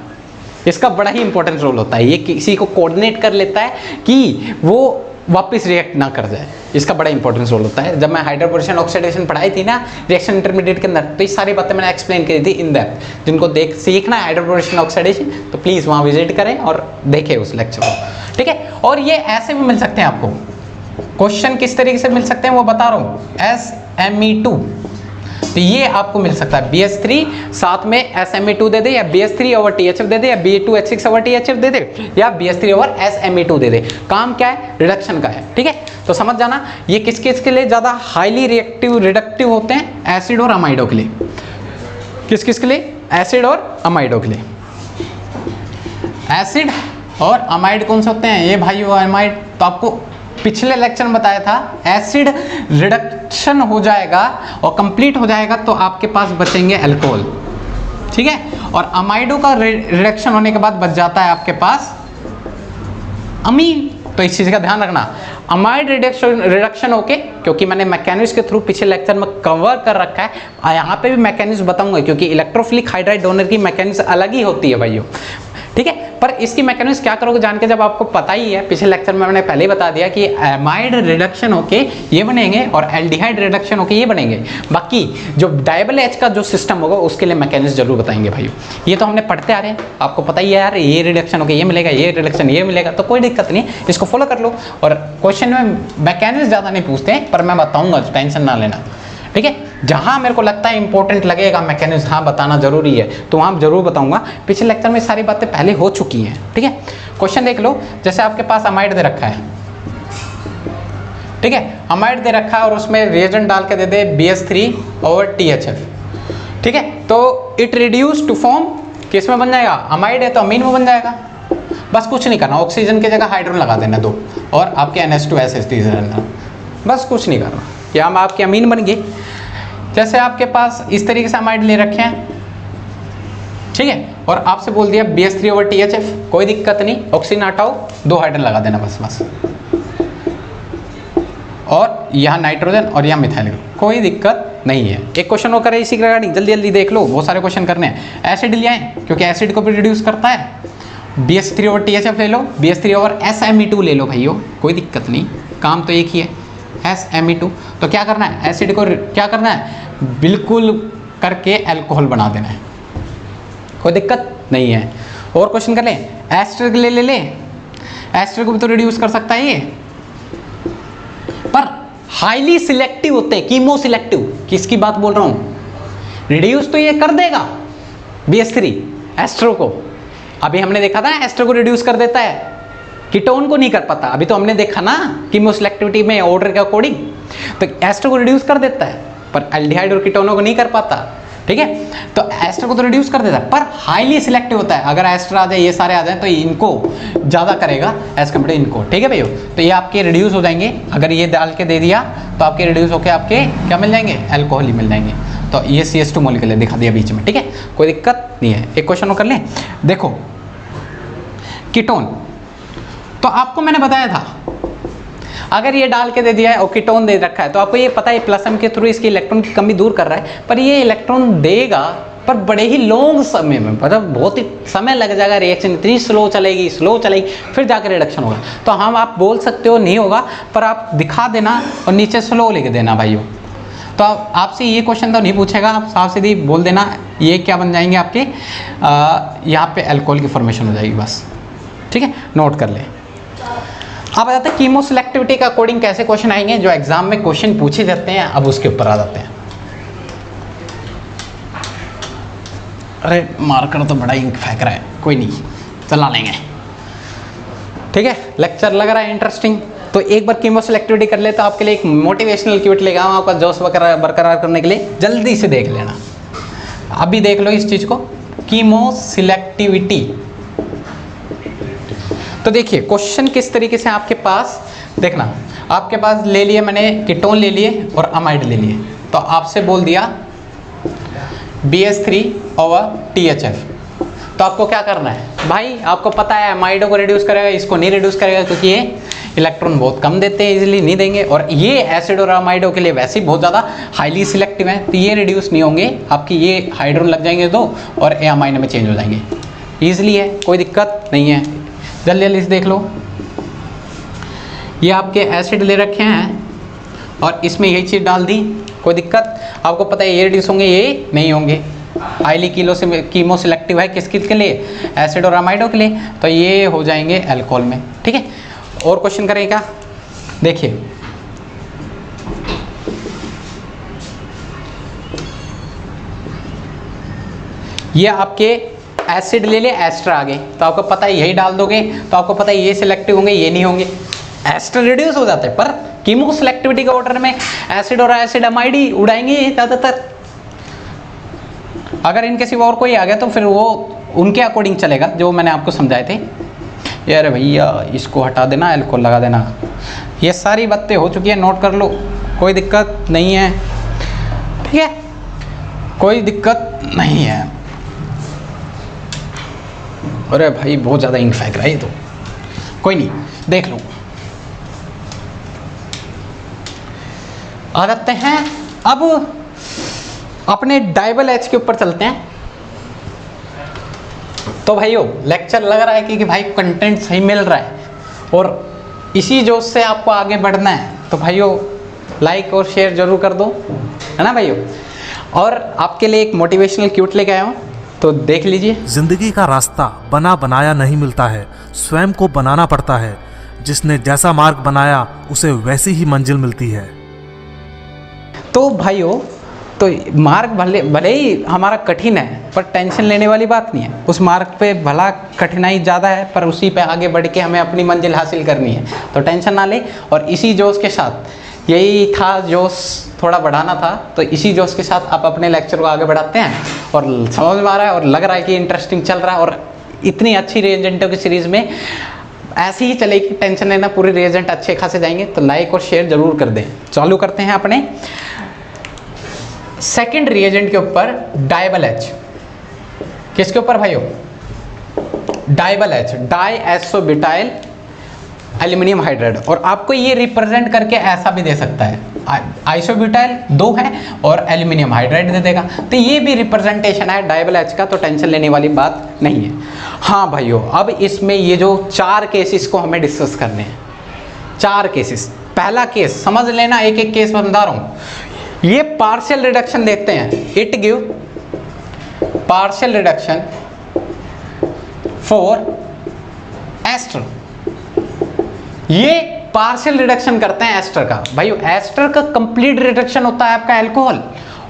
इसका बड़ा ही इंपॉर्टेंट रोल होता है, ये किसी को कोऑर्डिनेट कर लेता है कि वो वापस रिएक्ट ना कर जाए, इसका बड़ा इंपॉर्टेंस रोल होता है। जब मैं हाइड्रोबोरेशन ऑक्सीडेशन पढ़ाई थी ना रिएक्शन इंटरमीडिएट के अंदर, तो ये सारी बातें मैंने एक्सप्लेन की थी इन डेप्थ। जिनको सीखना है हाइड्रोबोरेशन ऑक्सीडेशन तो प्लीज़ वहाँ विजिट करें और देखें उस लेक्चर को, ठीक है। और ये ऐसे भी मिल सकते हैं आपको, क्वेश्चन किस तरीके से मिल सकते हैं वो बता रहा हूँ। SME2 तो ये आपको मिल सकता है BH3 साथ में SME2 दे दे, या BH3 ओवर THF दे दे, या BH2H6 ओवर THF दे दे, या BH3 ओवर SME2 दे दे। काम क्या है, रिडक्शन का है, ठीक है। तो समझ जाना ये किस किस के लिए ज्यादा हाईली रिएक्टिव रिडक्टिव होते हैं, एसिड और अमाइडो के लिए। किस किस के लिए, एसिड और अमाइडो के लिए। एसिड और अमाइड कौन से होते हैं ये भाइयों, अमाइड तो आपको पिछले लेक्चर में बताया था, एसिड रिडक्शन हो जाएगा और कंप्लीट हो जाएगा तो आपके पास बचेंगे अल्कोहल, ठीक है। और अमाइडो का रिडक्शन होने के बाद बच जाता है आपके पास अमीन। तो इस चीज का ध्यान रखना, अमाइड रिडक्शन होके, क्योंकि मैंने मैकेनिज्म के थ्रू पिछले लेक्चर में कवर कर रखा है, यहाँ पे भी मैकेनिज्म बताऊंगा, क्योंकि इलेक्ट्रोफिलिक हाइड्राइड डोनर की मैकेनिज्म अलग ही होती है भाइयों, ठीक है। पर इसकी मैकेनिज्म क्या करोगे जान के, जब आपको पता ही है, पिछले लेक्चर में मैंने पहले ही बता दिया कि एमाइड रिडक्शन होके ये बनेंगे और एल्डिहाइड रिडक्शन होके ये बनेंगे। बाकी जो डायबल एच का जो सिस्टम होगा उसके लिए मैकेनिज्म जरूर बताएंगे भाई, ये तो हमने पढ़ते आ रहे हैं, आपको पता ही है यार, ये रिडक्शन होके ये मिलेगा, ये रिडक्शन ये मिलेगा, तो कोई दिक्कत नहीं, इसको फॉलो कर लो। और क्वेश्चन में मैकेनिज्म ज़्यादा नहीं पूछते पर मैं बताऊँगा, टेंशन ना लेना, ठीक है। जहां मेरे को लगता है इंपॉर्टेंट लगेगा मैकेनिज्म, हाँ बताना जरूरी है, तो वहां जरूर बताऊंगा। पिछले लेक्चर में सारी बातें पहले हो चुकी हैं, ठीक है। क्वेश्चन देख लो, जैसे आपके पास अमाइड दे रखा है, ठीक है, अमाइड दे रखा है और उसमें रिएजेंट डाल के दे दे BH3 ओवर THF। ठीक है। तो इट रिड्यूस टू फॉर्म किस में बन जाएगा, अमाइड है तो अमीन में बन जाएगा। बस कुछ नहीं करना, ऑक्सीजन की जगह हाइड्रोजन लगा देना 2 और आपके NH2SH3 रहना, बस कुछ नहीं करना। या हम आपके अमीन बन गए। जैसे आपके पास इस तरीके से अमाइड ले रखे हैं, ठीक है, और आपसे बोल दिया BH3/THF, कोई दिक्कत नहीं, ऑक्सीजन हटाओ 2 हाइड्रोजन लगा देना बस। और यहाँ नाइट्रोजन और यहाँ मिथाइल, कोई दिक्कत नहीं है। एक क्वेश्चन और करे इसी रिगार्डिंग, जल्दी जल्दी देख लो, बहुत सारे क्वेश्चन करने हैं। एसिड ले आए क्योंकि एसिड को भी रिड्यूस करता है, BH3/THF ले लो, BH3/SME2 ले लो भाइयों, कोई दिक्कत नहीं, काम तो एक ही है, SME2। तो क्या करना है, एसिड को क्या करना है, बिल्कुल करके अल्कोहल बना देना है, कोई दिक्कत नहीं है। और क्वेश्चन कर लें, एस्टर ले एस्टर को भी तो रिड्यूस कर सकता है ये, पर हाईली सिलेक्टिव होते हैं, कीमो सिलेक्टिव। किसकी बात बोल रहा हूं, रिड्यूस तो ये कर देगा BH3 एस्टर को, अभी हमने देखा था एस्टर को रिड्यूस कर देता है, कीटोन को नहीं कर पाता। अभी तो हमने देखा ना कीमो सिलेक्टिविटी में ऑर्डर के अकॉर्डिंग, तो एस्टर को रिड्यूस कर देता है पर एल्डिहाइड और कीटोनों को नहीं कर पाता, ठीक है। तो एस्टर को तो रिड्यूस कर देता है पर हाईली सिलेक्टिव होता है। अगर एस्टर आ जाए, ये सारे आ जाए, तो इनको ज़्यादा करेगा एज कम्पेयर इनको, ठीक है भैया। तो ये आपके रिड्यूस हो जाएंगे, अगर ये डाल के दे दिया तो आपके रिड्यूस होकर आपके क्या मिल जाएंगे, अल्कोहल ही मिल जाएंगे। तो ये CH2 मॉलिक्यूल दिखा दिया बीच में, ठीक है, कोई दिक्कत नहीं है। एक क्वेश्चन और कर लें, देखो कीटोन, तो आपको मैंने बताया था अगर ये डाल के दे दिया है और कीटोन दे रखा है तो आपको ये पता है प्लस M के थ्रू इसकी इलेक्ट्रॉन की कमी दूर कर रहा है, पर ये इलेक्ट्रॉन देगा पर बड़े ही लॉन्ग समय में, मतलब बहुत ही समय लग जाएगा, रिएक्शन इतनी स्लो चलेगी फिर जाकर रिडक्शन होगा। तो हम आप बोल सकते हो नहीं होगा, पर आप दिखा देना और नीचे स्लो लिख देना भाइयों। तो आपसे ये क्वेश्चन तो नहीं पूछेगा, आप साफ सीधी बोल देना ये क्या बन जाएंगे आपके, यहाँ पे अल्कोहल की फॉर्मेशन हो जाएगी बस, ठीक है, नोट कर ले। अब बताते हैं कीमो सिलेक्टिविटी का अकॉर्डिंग कैसे क्वेश्चन आएंगे, जो एग्जाम में क्वेश्चन पूछे जाते हैं, अब उसके ऊपर आ जाते हैं। अरे मार्कर तो बड़ा इंक फेंक रहा है, कोई नहीं चला लेंगे, ठीक है। लेक्चर लग रहा है इंटरेस्टिंग, तो एक बार कीमो सिलेक्टिविटी कर ले तो आपके लिए एक मोटिवेशनल क्यूट लेगा आपका जोश बरकरार करने के लिए, जल्दी से देख लेना। अभी देख लो इस चीज को, कीमो सिलेक्टिविटी। तो देखिए क्वेश्चन किस तरीके से आपके पास, देखना आपके पास ले लिए मैंने कीटोन ले लिए और अमाइड ले लिए, तो आपसे बोल दिया BH3/THF, तो आपको क्या करना है भाई, आपको पता है अमाइडो को रिड्यूस करेगा, इसको नहीं रिड्यूस करेगा क्योंकि ये इलेक्ट्रॉन बहुत कम देते हैं, इजीली नहीं देंगे, और ये एसिड और अमाइडो के लिए वैसे ही बहुत ज़्यादा हाईली सिलेक्टिव है, तो ये रिड्यूस नहीं होंगे, आपकी ये हाइड्रोजन लग जाएंगे 2 और ए अमाइन में चेंज हो जाएंगे, ईजिली है, कोई दिक्कत नहीं है। जल्दी जल्दी से देख लो, ये आपके एसिड ले रखे हैं और इसमें यही चीज़ डाल दी, कोई दिक्कत, आपको पता है ये रिड्यूस होंगे, ये नहीं होंगे, हाईली कीमो सिलेक्टिव है किस के लिए, एसिड और अमाइडो के लिए, तो ये हो जाएंगे अल्कोहल में, ठीक है। और क्वेश्चन करें क्या, देखिए ये आपके एसिड ले लिए, एस्टर आ गए, तो आपको पता है यही डाल दोगे तो आपको पता है ये सिलेक्टिव होंगे, ये नहीं होंगे, एस्टर रिड्यूस हो जाते हैं, पर कीमो सिलेक्टिविटी के ऑर्डर में एसिड और एसिड अमाइड ही उड़ाएंगे ज़्यादातर। अगर इनके सिवा और कोई आ गया तो फिर वो उनके अकॉर्डिंग चलेगा जो मैंने आपको समझाए थे। यार भैया इसको हटा देना, अल्कोहल लगा देना, ये सारी बातें हो चुकी है, नोट कर लो, कोई दिक्कत नहीं है, ठीक है, कोई दिक्कत नहीं है। अरे भाई बहुत ज़्यादा इंक फेंक रहा है ये तो, कोई नहीं, देख लो। आ जाते हैं अब अपने डाइबल एच के ऊपर चलते हैं। तो भाइयों लेक्चर लग रहा है कि भाई कंटेंट सही मिल रहा है और इसी जोश से आपको आगे बढ़ना है, तो भाइयों लाइक और शेयर जरूर कर दो, है ना भाइयों। और आपके लिए एक मोटिवेशनल क्यूट लेके आया हूँ, तो देख लीजिए। जिंदगी का रास्ता बना बनाया नहीं मिलता है, स्वयं को बनाना पड़ता है। जिसने जैसा मार्ग बनाया उसे वैसी ही मंजिल मिलती है। तो भाइयों तो मार्ग भले ही हमारा कठिन है, पर टेंशन लेने वाली बात नहीं है। उस मार्ग पे भला कठिनाई ज़्यादा है, पर उसी पे आगे बढ़ के हमें अपनी मंजिल हासिल करनी है, तो टेंशन ना ले। और इसी जोश के साथ यही था जोश, थोड़ा बढ़ाना था, तो इसी जोश के साथ आप अपने लेक्चर को आगे बढ़ाते हैं। और समझ में आ रहा है और लग रहा है कि इंटरेस्टिंग चल रहा है, और इतनी अच्छी रिएजेंटों की सीरीज़ में ऐसे ही चलेगी, टेंशन लेना, पूरे रिएजेंट अच्छे खासे जाएंगे। तो लाइक और शेयर जरूर कर दें। चालू करते हैं अपने सेकंड रिएजेंट के ऊपर, डाइबल एच। किसके ऊपर भाइयों? डाइबल एच, डाइएसोब्यूटाइल एल्यूमिनियम हाइड्राइड। और आपको ये रिप्रेजेंट करके ऐसा भी दे सकता है, आइसोब्यूटाइल 2 है और एल्यूमिनियम हाइड्राइड दे देगा, तो ये भी रिप्रेजेंटेशन है डाइबल एच का, तो टेंशन लेने वाली बात नहीं है। हाँ भाइयों, अब इसमें ये जो 4 केसेस को हमें डिस्कस करने हैं, 4 केसेस। पहला केस समझ लेना, एक एक केस बता रहा हूं। ये पार्शियल रिडक्शन देखते हैं, it give partial reduction for ester. ये पार्शियल रिडक्शन करते हैं एस्टर का। भाइयों एस्टर का कंप्लीट रिडक्शन होता है आपका अल्कोहल,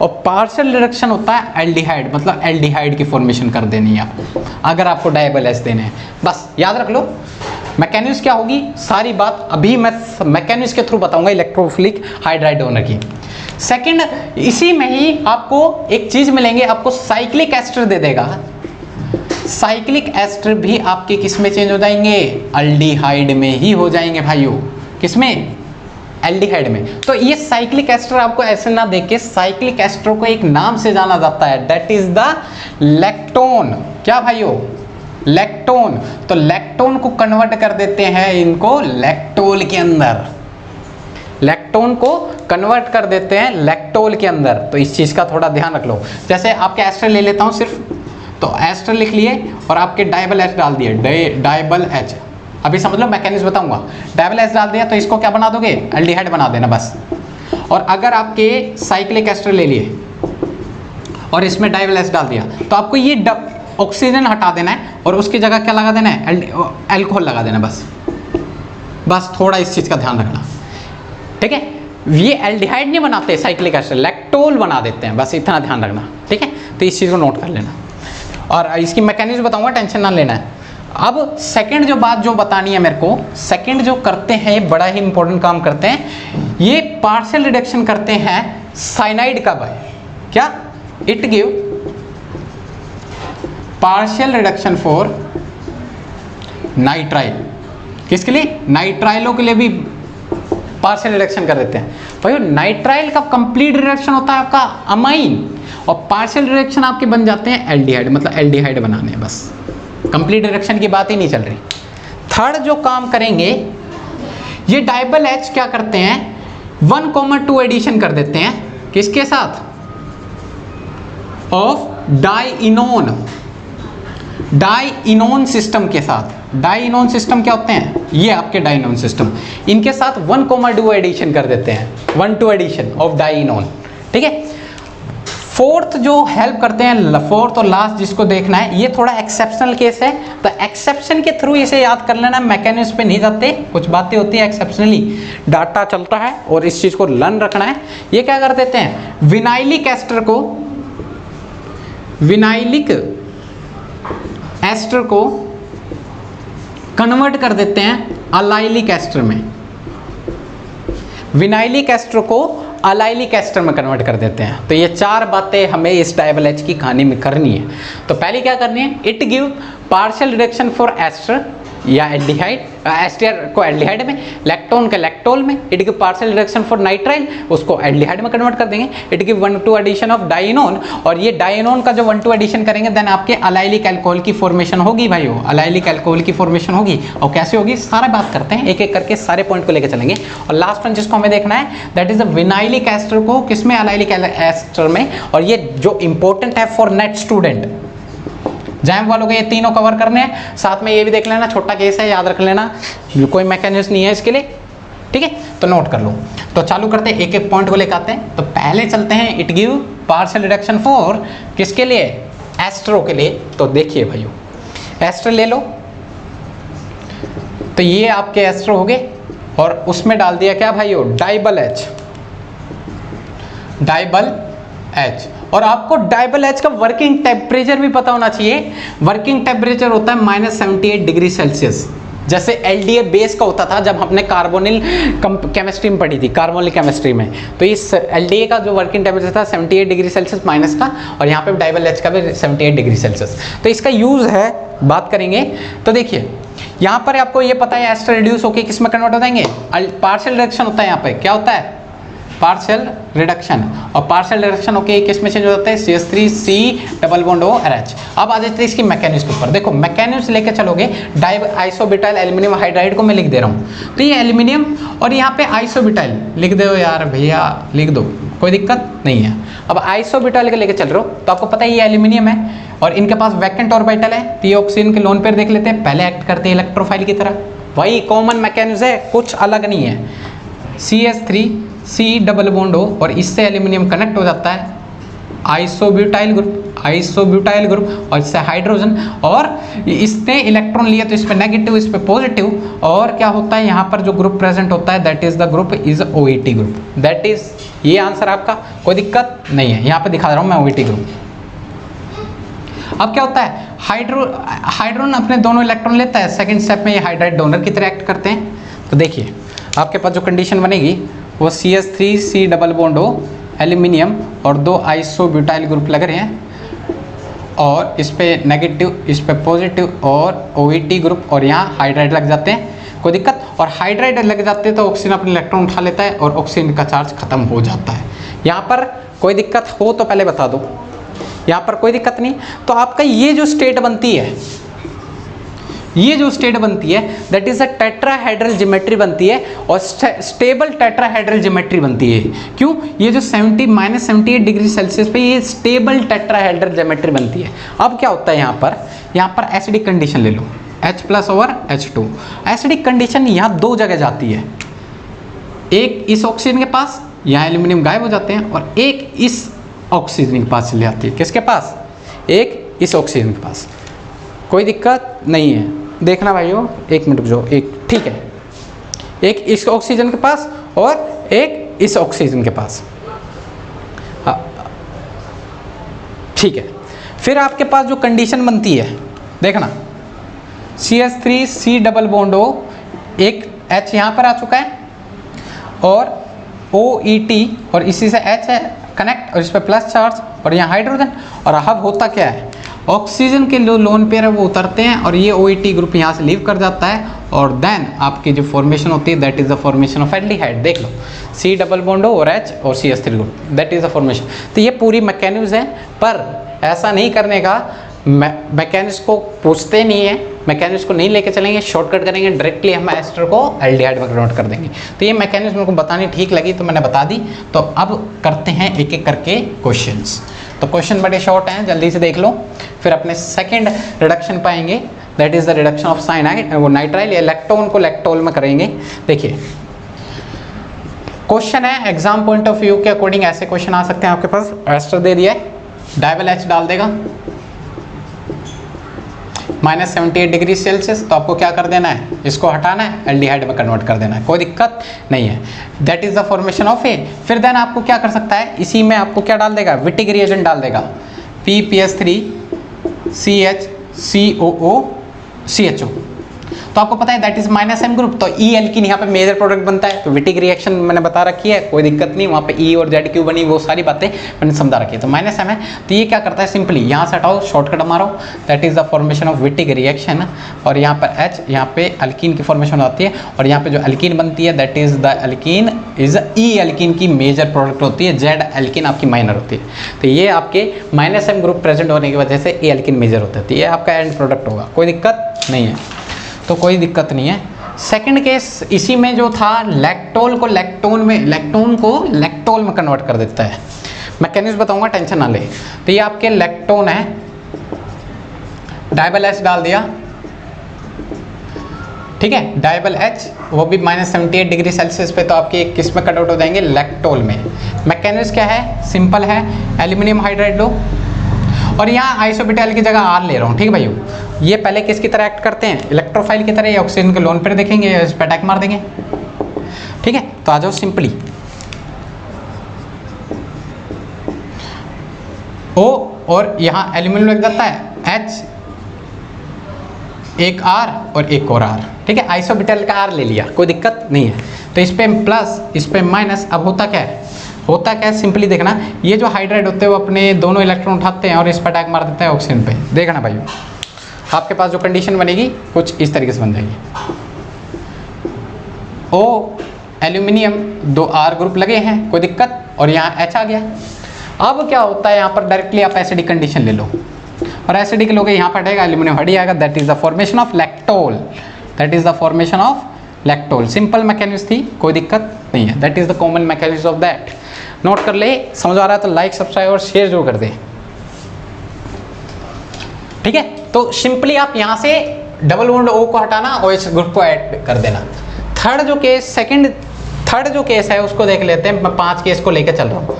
और पार्शियल रिडक्शन होता है एल्डिहाइड, मतलब एल्डिहाइड की फॉर्मेशन कर देनी है आपको, अगर आपको डाइबल एच देने हैं। बस याद रख लो मैकेनिज्म क्या होगी, सारी बात अभी मैं मैकेनिज्म के थ्रू बताऊंगा इलेक्ट्रोफिलिक हाइड्राइड डोनर की। सेकंड, इसी में ही आपको एक चीज मिलेंगे, आपको साइक्लिक एस्टर दे देगा। साइक्लिक एस्टर भी आपके किस में चेंज हो जाएंगे? एल्डिहाइड में ही हो जाएंगे भाइयों। किसमें? एल्डिहाइड में। तो ये साइक्लिक एस्टर आपको ऐसे ना देखे, साइक्लिक एस्टर को एक नाम से जाना जाता है, दैट इज द लैक्टोन। क्या भाइयों? लैक्टोन। तो लैक्टोन को कन्वर्ट कर देते हैं इनको लैक्टोल के अंदर, लैक्टोन को कन्वर्ट कर देते हैं लैक्टोल के अंदर। तो इस चीज का थोड़ा ध्यान रख लो। जैसे आपके एस्टर ले लेता हूं सिर्फ, तो एस्टर लिख लिए और आपके डाइबल एच डाल दिए, डाइबल एच। अभी समझ लो मैकेनिज्म बताऊंगा। डाइबल एच डाल दिया तो इसको क्या बना दोगे? एल्डिहाइड बना देना बस। और अगर आपके साइक्लिक एस्टर ले लिए और इसमें डाइबल एच डाल दिया, तो आपको ये ऑक्सीजन हटा देना है और उसकी जगह क्या लगा देना है? अल्कोहल लगा देना बस। बस थोड़ा इस चीज का ध्यान रखना, ठीक है? ये एल्डिहाइड नहीं बनाते साइक्लिक एस्टर, लैक्टोल बना देते हैं, बस इतना ध्यान रखना, ठीक है? तो इस चीज को नोट कर लेना और इसकी मैकेनिज्म बताऊंगा, टेंशन ना लेना है। अब सेकंड जो बात जो बतानी है मेरे को, सेकंड जो करते हैं ये बड़ा ही इंपॉर्टेंट काम करते हैं, ये पार्शियल रिडक्शन करते हैं साइनाइड का। भाई क्या? It give partial reduction for nitrile. किसके लिए? नाइट्राइलों के लिए भी पार्शियल रिडक्शन कर देते हैं। भाई नाइट्राइल का कंप्लीट रिडक्शन होता है आपका अमाइन, और पार्शियल रिडक्शन आपके बन जाते हैं एल्डिहाइड, मतलब एल्डिहाइड बनाने हैं बस। कंप्लीट रिडक्शन की बात ही नहीं चल रही। थर्ड जो काम करेंगे, ये डाइबल एच क्या करते हैं? 1,2 एडिशन कर देते हैं। किसके साथ? ऑफ डाइइनोन, डाइइनोन सिस्टम के साथ। डाइइनोन सिस्टम क्या होते हैं? ये आपके डाइइनोन सिस्टम, इनके साथ 1,2 एडिशन कर देते हैं, 1,2 एडिशन ऑफ डाइइनोन, ठीक है? फोर्थ जो हेल्प करते हैं, फोर्थ और लास्ट जिसको देखना है, ये थोड़ा एक्सेप्शनल केस है, तो एक्सेप्शन के थ्रू इसे याद कर लेना। मैकेनिज्म पे नहीं जाते, कुछ बातें होती है एक्सेप्शनली, डाटा चलता है और इस चीज को लर्न रखना है। ये क्या कर देते हैं? विनाइलिक एस्टर को, विनाइलिक एस्टर को कन्वर्ट कर देते हैं अलाइलिक एस्टर में। विनाइलिक एस्टर को अलाइलिक एस्टर में कन्वर्ट कर देते हैं। तो ये 4 बातें हमें इस डाइबल एच की कहानी में करनी है। तो पहले क्या करनी है? It give partial reduction for ester या एल्डिहाइड, एस्टर को एल्डिहाइड में, लैक्टोन के लैक्टोल में। It give partial reduction for nitrile, उसको एल्डिहाइड में कन्वर्ट कर देंगे। It give 1,2 addition of dienone, और ये डाइनोन का जो 1,2 एडिशन करेंगे देन आपके अलाइलिक अल्कोहल की फॉर्मेशन होगी भाइयों, अलाइलिक अल्कोहल की फॉर्मेशन होगी। और कैसे होगी सारा बात करते हैं, एक एक करके सारे पॉइंट को लेकर चलेंगे। और लास्ट वन जिसको हमें देखना है that is the vinylic ester को किसमें? अलाइलिक एस्टर में। और ये जो इंपॉर्टेंट है फॉर नेट स्टूडेंट, जैम वालों को ये तीनों कवर करने हैं। साथ में ये भी देख लेना, छोटा केस है, याद रख लेना, कोई मैकेनिज्म नहीं है इसके लिए, ठीक है? तो नोट कर लो। तो चालू करते हैं, एक एक पॉइंट को लेकर आते हैं। तो पहले चलते हैं, it give partial reduction for किसके लिए? एस्टरो के लिए। तो देखिए भाइयों, एस्टर ले लो, तो ये आपके एस्टर हो गए और उसमें डाल दिया क्या भाइयों? डाइबल एच, डाइबल एच। और आपको डाइबल एच का वर्किंग टेम्परेचर भी पता होना चाहिए। वर्किंग टेम्परेचर होता है -78 डिग्री सेल्सियस, जैसे एलडीए बेस का होता था जब हमने कार्बोनिल केमिस्ट्री में पढ़ी थी, कार्बोनिल केमिस्ट्री में, तो इस एलडीए का जो वर्किंग टेम्परेचर था 78 डिग्री सेल्सियस माइनस का, और यहाँ पे डाइबल एच का भी 78 डिग्री सेल्सियस। तो इसका यूज़ है, बात करेंगे तो देखिए यहाँ पर आपको ये पता है एस्टर रिड्यूस होकर किस में कन्वर्ट हो जाएंगे, पार्शियल रिडक्शन होता है। यहाँ पे क्या होता है, पार्शियल रिडक्शन, और पार्शियल रिडक्शन ओके किस में चेंज हो जाता है, CH3C डबल बॉन्ड OH। अब आ जाते हैं इसकी मैकेनिज्म के ऊपर। देखो मैकेनिज्म लेके चलोगे, डाइ आइसोब्यूटाइल एल्यूमिनियम हाइड्राइड को मैं लिख दे रहा हूँ, तो ये एल्यूमिनियम और यहाँ पे आइसोब्यूटाइल लिख दो यार भैया, लिख दो, कोई दिक्कत नहीं है। अब आइसोब्यूटाइल के लेके चल रहे हो तो आपको पता है ये एल्यूमिनियम है और इनके पास वैकेंट ऑर्बिटल है, तो ये ऑक्सीजन के लोन पेयर देख लेते हैं, पहले एक्ट करते हैं इलेक्ट्रोफाइल की तरह, वही कॉमन मैकेनिज्म है, कुछ अलग नहीं है। CH3C डबल बॉन्ड O और इससे एल्यूमिनियम कनेक्ट हो जाता है आइसोब्यूटाइल ग्रुप और इससे हाइड्रोजन, और इसने इलेक्ट्रॉन लिया तो इस पे नेगेटिव, इस पे पॉजिटिव, और क्या होता है यहाँ पर जो ग्रुप प्रेजेंट होता है that is the group is OET group. That is ये आंसर आपका, कोई दिक्कत नहीं है, यहाँ पे दिखा रहा हूँ मैं OET ग्रुप। अब क्या होता है, हाइड्रोजन अपने दोनों इलेक्ट्रॉन लेता है, सेकंड स्टेप में ये हाइड्राइड डोनर की तरह एक्ट करते हैं। तो देखिए आपके पास जो कंडीशन बनेगी वो CH3C double bond O aluminium और 2 आइसोब्यूटाइल ग्रुप लग रहे हैं, और इस पे नेगेटिव, इस पे पॉजिटिव, और OET ग्रुप, और यहाँ हाइड्राइड लग जाते हैं, कोई दिक्कत। और हाइड्राइड लग जाते हैं तो ऑक्सीजन अपने इलेक्ट्रॉन उठा लेता है और ऑक्सीजन का चार्ज खत्म हो जाता है। यहाँ पर कोई दिक्कत हो तो पहले बता दो, यहाँ पर कोई दिक्कत नहीं। तो आपका ये जो स्टेट बनती है, ये जो स्टेट बनती है that is a tetrahedral geometry बनती है, और स्टेबल टेट्राहेड्रल ज्योमेट्री बनती है। क्यों, ये जो -78 डिग्री सेल्सियस पे ये स्टेबल टेट्राहेड्रल ज्योमेट्री बनती है। अब क्या होता है यहाँ पर एसिडिक कंडीशन ले लो, H+ over H2। Acidic condition यहाँ दो जगह जाती है, एक इस ऑक्सीजन के पास, यहाँ एल्यूमिनियम गायब हो जाते हैं, और एक इस ऑक्सीजन के पास चली जाती है। किसके पास, एक इस ऑक्सीजन के पास। कोई दिक्कत नहीं है, देखना भाइयों, एक मिनट रुक जाओ, एक ठीक है, एक इस ऑक्सीजन के पास और एक इस ऑक्सीजन के पास, हाँ ठीक है। फिर आपके पास जो कंडीशन बनती है देखना, CH3C डबल बॉन्ड O, एक H यहाँ पर आ चुका है, और OET और इसी से H है कनेक्ट, और इस पर प्लस चार्ज, और यहाँ हाइड्रोजन। और अब होता क्या है, ऑक्सीजन के जो लोन पेयर है वो उतरते हैं, और ये OET ग्रुप यहाँ से लीव कर जाता है, और देन आपकी जो फॉर्मेशन होती है that is the formation of aldehyde. देख लो, C डबल बॉन्ड O और H और CH3 group, that is the formation. तो ये पूरी मैकेनिज्म है, पर ऐसा नहीं करने का, मैकेनिज्म को पूछते नहीं है, मैकेनिज्म को नहीं लेके चलेंगे, शॉर्टकट करेंगे, डायरेक्टली हम एस्टर को एल्डिहाइड में कन्वर्ट कर देंगे। तो ये मैकेनिज्म को बतानी ठीक लगी तो मैंने बता दी। तो अब करते हैं एक एक करके क्वेश्चंस। तो क्वेश्चन बड़े शॉर्ट हैं, जल्दी से देख लो, फिर अपने सेकंड रिडक्शन पाएंगे, that is the reduction of cyanide, वो नाइट्राइल या लैक्टोन को लैक्टोल में करेंगे। देखिए क्वेश्चन है, एग्जाम पॉइंट ऑफ व्यू के अकॉर्डिंग ऐसे क्वेश्चन आ सकते हैं आपके पास। एस्टर दे दिया है, डाइबल H डाल देगा, -78 डिग्री सेल्सियस, तो आपको क्या कर देना है, इसको हटाना है, एल्डिहाइड में कन्वर्ट कर देना है, कोई दिक्कत नहीं है। That is the formation of a. फिर देन आपको क्या कर सकता है, इसी में आपको क्या डाल देगा, विटिक रिएजेंट डाल देगा, PPS3 CHCOO CHO। तो आपको पता है दैट इज -M ग्रुप, तो E एल्कीन यहाँ पे मेजर प्रोडक्ट बनता है, तो विटिक रिएक्शन मैंने बता रखी है, कोई दिक्कत नहीं, वहाँ पे E और ZQ बनी, वो सारी बातें मैंने समझा रखी है। तो -M है, तो ये क्या करता है, सिंपली यहाँ से हटाओ, शॉर्टकट मारो, that is the formation of Wittig reaction, और यहाँ पर H, यहाँ पे अल्कीन की फॉर्मेशन आती है, और यहाँ पे जो अल्कीन बनती है that is the alkene is E alkene की मेजर प्रोडक्ट होती है, Z एल्कीन आपकी माइनर होती है। तो ये आपके -M ग्रुप प्रेजेंट होने की वजह से E एल्कीन मेजर होता है, तो ये आपका एंड प्रोडक्ट होगा, कोई दिक्कत नहीं है, तो कोई दिक्कत नहीं है। सेकंड केस इसी में जो था, लैक्टोल को लैक्टोन में, लैक्टोन को लैक्टोल में कन्वर्ट कर देता है। मैकेनिज्म बताऊंगा, टेंशन ना ले। तो ये आपके लैक्टोन है, डाइबल H डाल दिया, ठीक है, डाइबल H, वो भी -78 डिग्री सेल्सियस पे, तो आपके किस में कट आउट हो जाएंगे, लैक्टोल में। मैकेनिज्म क्या है, सिंपल है, एल्यूमिनियम हाइड्राइड लो, और यहाँ आइसोब्यूटाइल की जगह R ले रहा हूँ, ठीक है भाइयों। ये पहले किसकी तरह एक्ट करते हैं, इलेक्ट्रोफाइल की तरह, या ऑक्सीजन के लोन पेयर देखेंगे, इस पर अटैक मार देंगे, ठीक है। तो आ जाओ सिंपली, O और यहाँ एल्यूमिनियम लग जाता है, H एक R और एक और R, ठीक है। आइसोबिटल का R ले लिया, कोई दिक्कत नहीं है। तो इस पे प्लस, इस पे माइनस। अब होता क्या है, होता क्या है, सिंपली देखना, ये जो हाइड्राइड होते हैं वो अपने दोनों इलेक्ट्रॉन उठाते हैं और इस पर अटैक मार देते हैं ऑक्सीजन पे। देखना भाई, आपके पास जो कंडीशन बनेगी कुछ इस तरीके से बन जाएगी। O एल्यूमिनियम 2 R ग्रुप लगे हैं, कोई दिक्कत, और यहाँ H आ गया। अब क्या होता है, यहाँ पर डायरेक्टली आप एसिडिक कंडीशन ले लो, और एसिडिक लोगे यहाँ पर हटेगा, एल्यूमिनियम हट जाएगा। That is the formation of lactol, that is the formation of lactol. Simple mechanism थी, कोई दिक्कत नहीं है। That is the common mechanism of that. Note कर ले, समझ आ रहा है तो लाइक, सब्सक्राइब और शेयर जरूर कर दे, ठीक है। तो सिंपली आप यहाँ से डबल बॉन्ड O को हटाना और इस ग्रुप को ऐड कर देना। थर्ड जो केस है उसको देख लेते हैं। मैं 5 केस को लेकर चल रहा हूँ,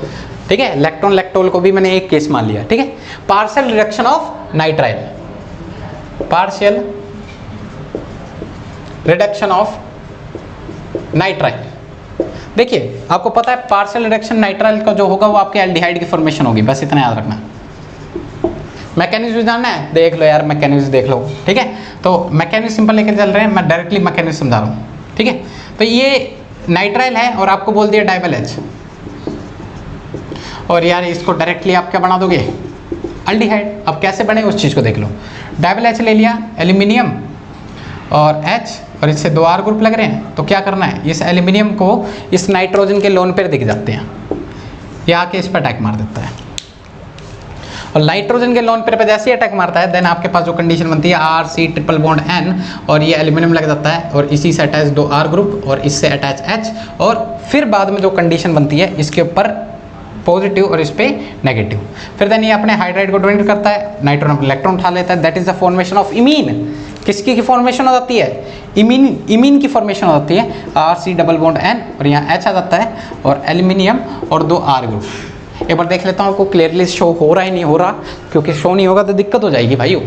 ठीक है। इलेक्ट्रॉन लैक्टोल को भी मैंने एक केस मान लिया, ठीक है। Partial reduction of nitrile, partial reduction of nitrile. देखिए आपको पता है पार्शियल रिडक्शन नाइट्राइल का जो होगा वो आपके एल्डिहाइड की फॉर्मेशन होगी, बस इतना याद रखना। मैकेनिज्म जानना है, देख लो यार, मैकेनिज्म देख लो, ठीक है। तो मैकेनिज्म सिंपल लेकर चल रहे हैं, मैं डायरेक्टली मैकेनिज्म समझा रहा हूँ, ठीक है। तो ये नाइट्राइल है और आपको बोल दिया डाइबल H, और यार इसको डायरेक्टली आप क्या बना दोगे, एल्डिहाइड। अब कैसे बने उस चीज़ को देख लो। डाइबल H ले लिया, एल्यूमिनियम और H, और इससे 2 R ग्रुप लग रहे हैं। तो क्या करना है, इस एल्यूमिनियम को इस नाइट्रोजन के लोन पर दिख जाते हैं, ये आके इस पर अटैक मार देता है, और नाइट्रोजन के लोन पेयर पे जैसे ही अटैक मारता है देन आपके पास जो कंडीशन बनती है RC ट्रिपल बॉन्ड N, और ये एल्यूमिनियम लग जाता है, और इसी से अटैच 2 R ग्रुप और इससे अटैच H, और फिर बाद में जो कंडीशन बनती है इसके ऊपर पॉजिटिव और इस पे नेगेटिव। फिर देन ये अपने हाइड्राइड को डोनेट करता है, नाइट्रोजन इलेक्ट्रॉन उठा लेता है। That is the formation of imine. किसकी की फॉर्मेशन हो जाती है, इमीन की फॉर्मेशन हो जाती है। RC डबल बॉन्ड N और यहाँ H आ जाता है, और एल्यूमिनियम और 2 R ग्रुप। एक बार देख लेता हूँ आपको क्लियरली शो हो रहा है नहीं हो रहा, क्योंकि शो नहीं होगा तो दिक्कत हो जाएगी भाइयों।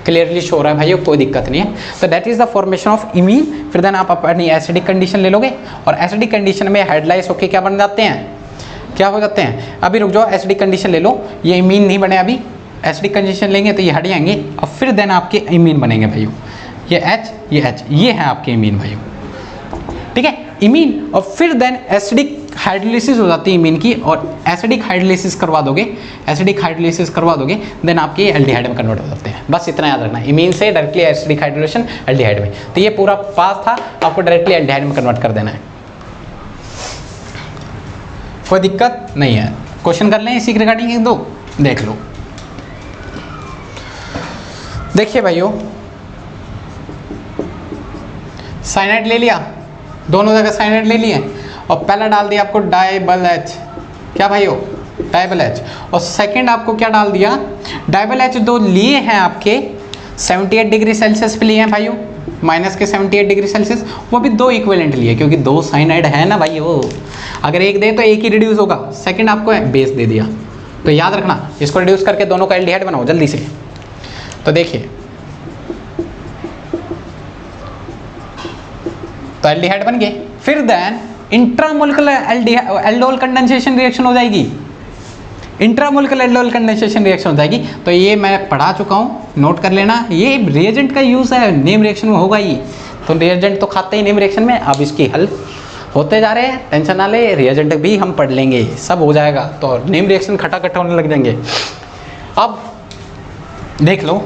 क्लियरली शो हो रहा है भाइयों, कोई दिक्कत नहीं है। तो that is the formation of imine. फिर देन आप अपनी एसिडिक कंडीशन ले लोगे, और एसिडिक कंडीशन में हाइड्राइज होकर क्या बन जाते हैं, क्या हो जाते हैं। अभी रुक जाओ, एसिडिक कंडीशन ले लो, ये इमीन नहीं बने अभी। एसिडिक कंडीशन लेंगे तो ये हट जाएंगे, और फिर देन आपके इमीन बनेंगे भाइयों। ये H, ये है आपके इमीन भाइयों, ठीक है, इमीन। और फिर देन एसिडिक हाइड्रोलिसिस हो जाती है इमीन की, और एसिडिक हाइड्रोलिसिस करवा दोगे, देन आपके एल्डिहाइड में कन्वर्ट हो जाते हैं। बस इतना याद रखना, इमीन से डायरेक्टली एसिडिक हाइड्रोलिसिस एल्डिहाइड में। तो ये पूरा पास था, आपको डायरेक्टली एल्डिहाइड में कन्वर्ट कर देना है, कोई दिक्कत नहीं है। क्वेश्चन कर लें इसी के रिगार्डिंग, एक दो देख लो। देखिए भाइयों, साइनाइड ले लिया, दोनों जगह साइनाइड ले लिए, और पहला डाल दिया आपको डाइबल H, क्या भाइयों, डाइबल H। और सेकंड आपको क्या डाल दिया, डाइबल H। दो लिए हैं आपके 78 डिग्री सेल्सियस पे लिए हैं भाइयों, माइनस के 78 डिग्री सेल्सियस, वो भी 2 इक्विवेलेंट लिए, क्योंकि 2 साइनाइड है ना भाइयों। अगर एक दे तो एक ही रिड्यूस होगा, सेकंड आपको बेस दे दिया। तो याद रखना, इसको रिड्यूस करके दोनों का एल्डिहाइड बनाओ जल्दी से। तो देखिए, तो एल्डिहाइड बन गए। फिर then intramolecular aldol condensation reaction हो जाएगी, इंट्रामोलिकुलर एल्डोल कंडेंसेशन रिएक्शन हो जाएगी। तो ये मैं पढ़ा चुका हूँ, नोट कर लेना। ये रिएजेंट का यूज़ है, नेम रिएक्शन में होगा ही। तो रिएजेंट तो खाते ही नेम रिएक्शन में। अब इसकी हल होते जा रहे हैं, टेंशन ना ले, रिएजेंट भी हम पढ़ लेंगे, सब हो जाएगा। तो नेम रिएक्शन खटाखट होने लग जाएंगे। अब देख लो,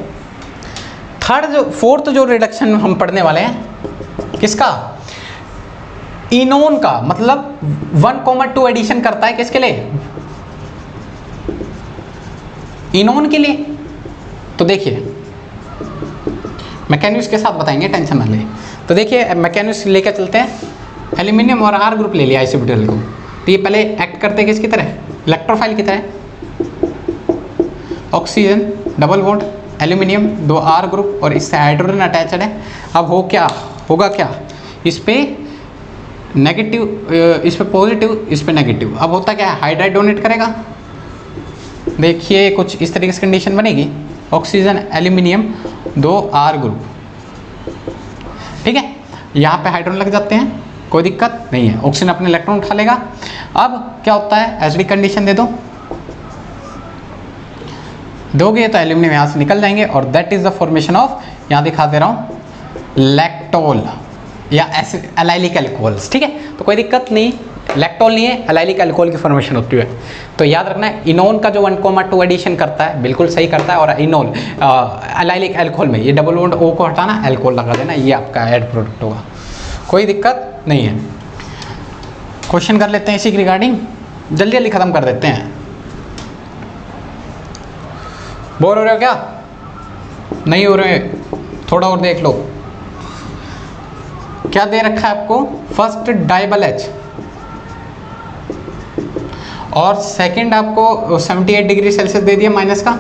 फोर्थ जो रिडक्शन हम पढ़ने वाले हैं, किसका, इनोन का, मतलब 1,2 एडिशन करता है किसके लिए, इनोन के लिए। तो देखिए मैकेनिक्स के साथ बताएंगे, टेंशन ना ले। तो देखिए मैकेनिक्स लेकर चलते हैं। एल्यूमिनियम और R ग्रुप ले लिया आइसोब्यूटाइल को, तो ये पहले एक्ट करते किसकी तरह, इलेक्ट्रोफाइल की तरह। Oxygen double bond aluminium 2 R group और इससे हाइड्रोजन अटैच्ड है। अब होगा क्या, इस पे नेगेटिव, इस पे पॉजिटिव, इस पे नेगेटिव। अब होता क्या है, हाइड्राइड डोनेट करेगा। देखिए कुछ इस तरीके से कंडीशन बनेगी, ऑक्सीजन एल्यूमिनियम 2 R ग्रुप, ठीक है। यहाँ पे हाइड्रोजन लग जाते हैं, कोई दिक्कत नहीं है, ऑक्सीजन अपने इलेक्ट्रॉन उठा लेगा। अब क्या होता है, एसिडिक कंडीशन दे दोगे तो एल्यूमिनियम यहाँ से निकल जाएंगे, और that is the formation of, यहाँ दिखा दे रहा हूँ, लैक्टोल या एलाइलिक अल्कोहल्स, ठीक है। तो कोई दिक्कत नहीं, लैक्टोल नहीं है, एलाइलिक अल्कोहल की फॉर्मेशन होती है। तो याद रखना है इनोन का जो 1,2 एडिशन करता है बिल्कुल सही करता है, और इनोल एलाइलिक अल्कोहल में ये डबल बॉन्ड ओ को हटाना, अल्कोहल लगा देना, ये आपका एड प्रोडक्ट होगा, कोई दिक्कत नहीं है। क्वेश्चन कर लेते हैं इसी के रिगार्डिंग, जल्दी जल्दी खत्म कर देते हैं। बोर हो रहे हो क्या? नहीं हो रहे, थोड़ा और देख लो। क्या दे रखा है आपको? फर्स्ट डाइबल एच और सेकंड आपको 78 डिग्री सेल्सियस दे दिया माइनस का,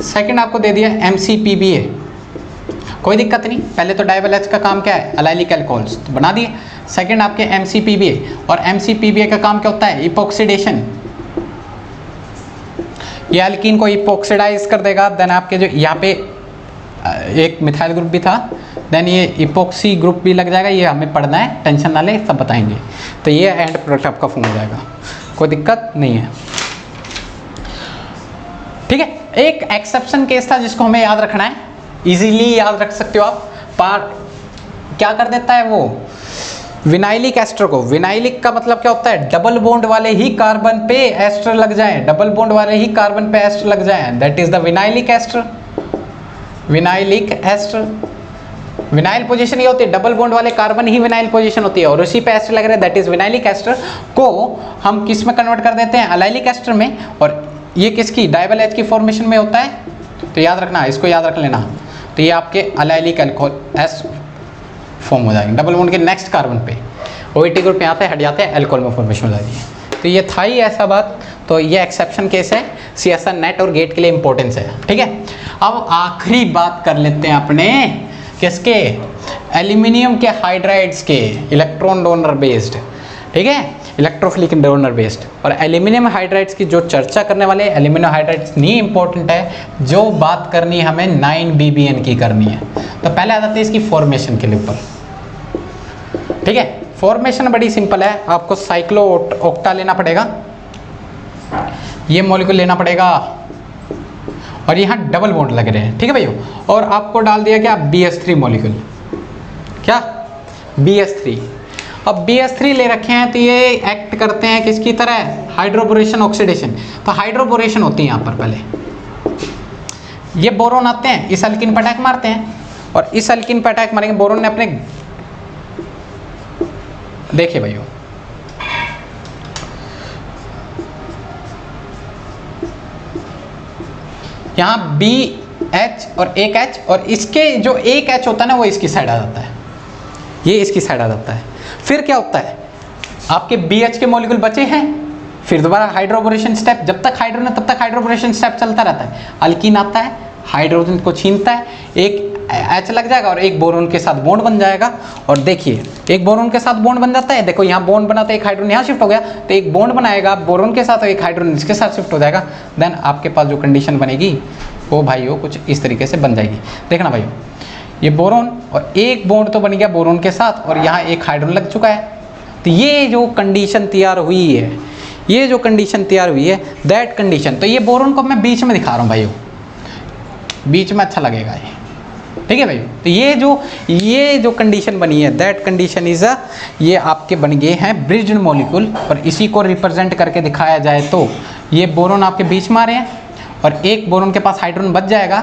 सेकंड आपको दे दिया MCPBA, कोई दिक्कत नहीं। पहले तो डाइबल एच का काम क्या है? एलाइलिक अल्कोहल्स, तो बना दिए। सेकंड आपके MCPBA, और MCPBA का काम क्या होता है? इपोक्सीडेशन, ये एल्कीन को इपोक्सीडाइज कर देगा। देन आपके जो यहाँ पे एक मिथाइल ग्रुप भी था, देन ये इपोक्सी ग्रुप भी लग जाएगा, ये हमें पढ़ना है, टेंशन ना ले, सब बताएंगे। तो ये एंड प्रोडक्ट आपका फॉर्म हो जाएगा, कोई दिक्कत नहीं है, ठीक है। एक एक्सेप्शन केस था जिसको हमें याद रखना है, इजीली याद रख सकते हो आप। क्या कर देता है वो? विनाइलिक एस्टर को, विनाइलिक का मतलब क्या होता है? डबल बॉन्ड वाले ही कार्बन पे एस्टर लग जाए, डबल बॉन्ड वाले ही कार्बन पे एस्टर लग जाए, that is the vinylic ester. Vinylic ester, vinyl position ये होती है, डबल बॉन्ड वाले कार्बन ही विनाइल पोजीशन होती है, और उसी पे एस्टर लग रहा है, दैट इज विनाइलिक एस्टर। को हम किस में कन्वर्ट कर देते हैं? एलाइलिक एस्टर में, और ये किसकी? डाइबल एच की फॉर्मेशन में होता है। तो याद रखना, इसको याद रख लेना। तो ये आपके एलाइलिक अल्कोहल एस फॉर्म हो जाएंगे, डबल बॉन्ड के नेक्स्ट कार्बन पे OH ग्रुप में आते हैं, हट जाते हैं, अल्कोहल में फॉर्मेशन हो जाती है। तो ये था ही ऐसा बात, तो ये एक्सेप्शन केस है, CSR नेट और गेट के लिए इंपॉर्टेंस है, ठीक है। अब आखिरी बात कर लेते हैं अपने किसके? एल्यूमिनियम के हाइड्राइड्स के, इलेक्ट्रॉन डोनर बेस्ड, ठीक है, इलेक्ट्रोफिलिक डोनर बेस्ड। और एल्यूमिनियम हाइड्राइड्स की जो चर्चा करने वाले, एल्यूमिनियम हाइड्राइड्स नहीं इंपॉर्टेंट है, जो बात करनी है हमें 9BBN की करनी है। तो पहले आ जाते हैं इसकी फॉर्मेशन के ऊपर, ठीक है। फॉर्मेशन बड़ी सिंपल है, आपको साइक्लो ऑक्टा लेना पड़ेगा, ये मॉलिक्यूल लेना पड़ेगा, और यहाँ डबल बॉन्ड लग रहे हैं, ठीक है भाइयों। और आपको डाल दिया क्या? BH3 मॉलिक्यूल, क्या? BH3। अब BH3 ले रखे हैं, तो ये एक्ट करते हैं किसकी तरह? Hydroboration oxidation. तो हाइड्रोबोरेशन होती है यहाँ पर, पहले ये बोरोन आते हैं, इस अल्किन पर अटैक मारते हैं, और इस अल्किन पर अटैक मारेंगे, बोरोन ने अपने, देखिए भाइयों, यहाँ BH और एक H, और इसके जो एक H होता है ना, वो इसकी साइड आ जाता है, ये इसकी साइड आ जाता है। फिर क्या होता है? आपके BH के मॉलिक्यूल बचे हैं, फिर दोबारा हाइड्रोबोरेशन स्टेप, जब तक हाइड्रोजन है तब तक हाइड्रोबोरेशन स्टेप चलता रहता है। अल्कीन आता है, हाइड्रोजन को छीनता है, एक H लग जाएगा और एक बोरोन के साथ बॉन्ड बन जाएगा। और देखिए, एक बोरोन के साथ बॉन्ड बन जाता है, देखो यहाँ बॉन्ड बना तो एक हाइड्रोजन यहाँ शिफ्ट हो गया, तो एक बॉन्ड बनाएगा बोरोन के साथ और एक हाइड्रोजन इसके साथ शिफ्ट हो जाएगा। देन आपके पास जो कंडीशन बनेगी वो भाइयों कुछ इस तरीके से बन जाएगी। देखना भाइयों, ये बोरोन और एक बॉन्ड तो बन गया बोरोन के साथ, और यहाँ एक हाइड्रोजन लग चुका है। तो ये जो कंडीशन तैयार हुई है, ये जो कंडीशन तैयार हुई है, दैट कंडीशन, तो ये बोरोन को मैं बीच में दिखा रहा हूँ भाइयों, बीच में अच्छा लगेगा ये, ठीक है भाइयों। तो ये जो कंडीशन बनी है, दैट कंडीशन इज ये आपके बन गए हैं ब्रिज्ड मॉलिक्यूल। और इसी को रिप्रेजेंट करके दिखाया जाए तो ये बोरोन आपके बीच में आ रहे हैं, और एक बोरोन के पास हाइड्रोजन बच जाएगा,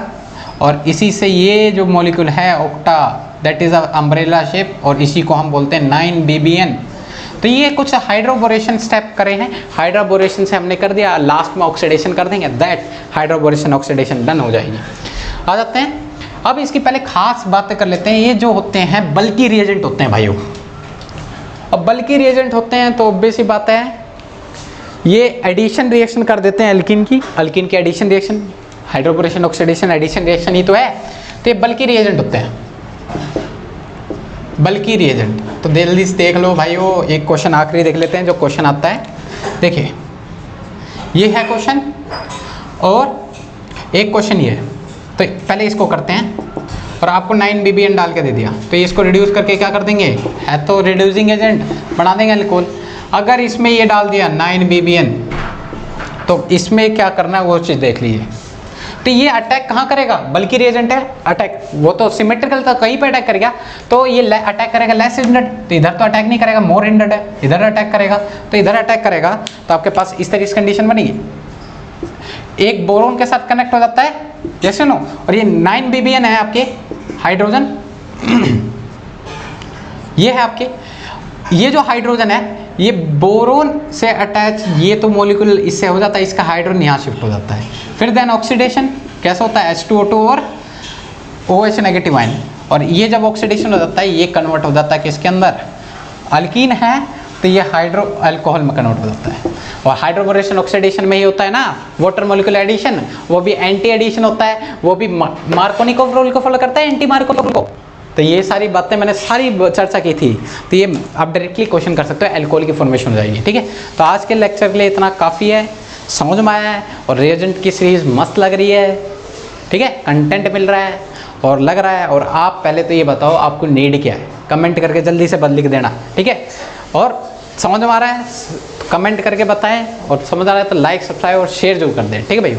और इसी से ये जो मॉलिक्यूल है octa, that is umbrella shape, और इसी को हम बोलते हैं 9BBN। तो ये कुछ हाइड्रोबोरेशन स्टेप करे हैं, हाइड्रोबोरेशन से हमने कर दिया, लास्ट में ऑक्सीडेशन कर देंगे, दैट हाइड्रोबोरेशन ऑक्सीडेशन डन हो जाएगी। आ जाते हैं अब इसकी पहले खास बातें कर लेते हैं। ये जो होते हैं बल्कि रिएजेंट होते हैं भाइयों। अब बल्कि रिएजेंट होते हैं तो ऑब्वियस सी बात है, ये एडिशन रिएक्शन कर देते हैं अल्कीन की addition reaction, hydroboration oxidation addition reaction ही तो है। तो ये बल्कि रिएजेंट होते हैं, बल्कि रिएजेंट। तो जल्दी से देख लो भाइयों, एक क्वेश्चन आखिरी देख लेते हैं जो क्वेश्चन आता है। देखिए ये है क्वेश्चन, और एक क्वेश्चन ये है। तो पहले इसको करते हैं, और आपको 9BBN डाल के दे दिया, तो ये इसको रिड्यूस करके क्या कर देंगे, है तो रिड्यूसिंग एजेंट, बना देंगे अल्कोहल। अगर इसमें ये डाल दिया 9BBN, तो इसमें क्या करना है वो चीज़ देख लीजिए। तो ये अटैक कहाँ करेगा, बल्कि रिएजेंट है अटैक, वो तो सिमेट्रिकल तो कहीं पे अटैक करेगा, तो ये अटैक करेगा लेस हिंडर्ड, तो इधर तो अटैक नहीं करेगा, मोर हिंडर्ड है, इधर अटैक करेगा, तो इधर अटैक करेगा, तो आपके पास इस तरह की कंडीशन बनेगी। एक बोरोन के साथ कनेक्ट हो जाता है, जैसे नो, और ये 9 BBN है आपके हाइड्रोजन ये है आपके, ये जो हाइड्रोजन है ये बोरोन से अटैच, ये तो मॉलिक्यूल इससे हो जाता है, इसका हाइड्रोजन यहाँ शिफ्ट हो जाता है। फिर देन ऑक्सीडेशन कैसा होता है, H2O2 और OH नेगेटिव आयन, और ये जब ऑक्सीडेशन हो जाता है ये कन्वर्ट हो जाता है किसके अंदर, अल्कीन है तो ये हाइड्रो अल्कोहल में कन्वर्ट हो जाता है। और हाइड्रोबोरेशन ऑक्सीडेशन में ही होता है ना, वाटर मॉलिक्यूल एडिशन, वो भी एंटी एडिशन होता है, वो भी मार्कोनिकोव रूल को फॉलो करता है, एंटी मार्कोनिकोव को। तो ये सारी बातें मैंने सारी चर्चा की थी, तो ये आप डायरेक्टली क्वेश्चन कर सकते हो, अल्कोहल की फॉर्मेशन हो जाएगी। ठीक है, तो आज के लेक्चर के लिए इतना काफ़ी है, समझ में आया है, और रिएजेंट की सीरीज मस्त लग रही है। ठीक है, कंटेंट मिल रहा है और लग रहा है। और आप पहले तो ये बताओ आपको नीड क्या है, कमेंट करके जल्दी से लिख देना। ठीक है, और समझ में आ रहा है कमेंट करके बताएं, और समझ आ रहा है तो लाइक सब्सक्राइब और शेयर जरूर कर दें। ठीक है भाई।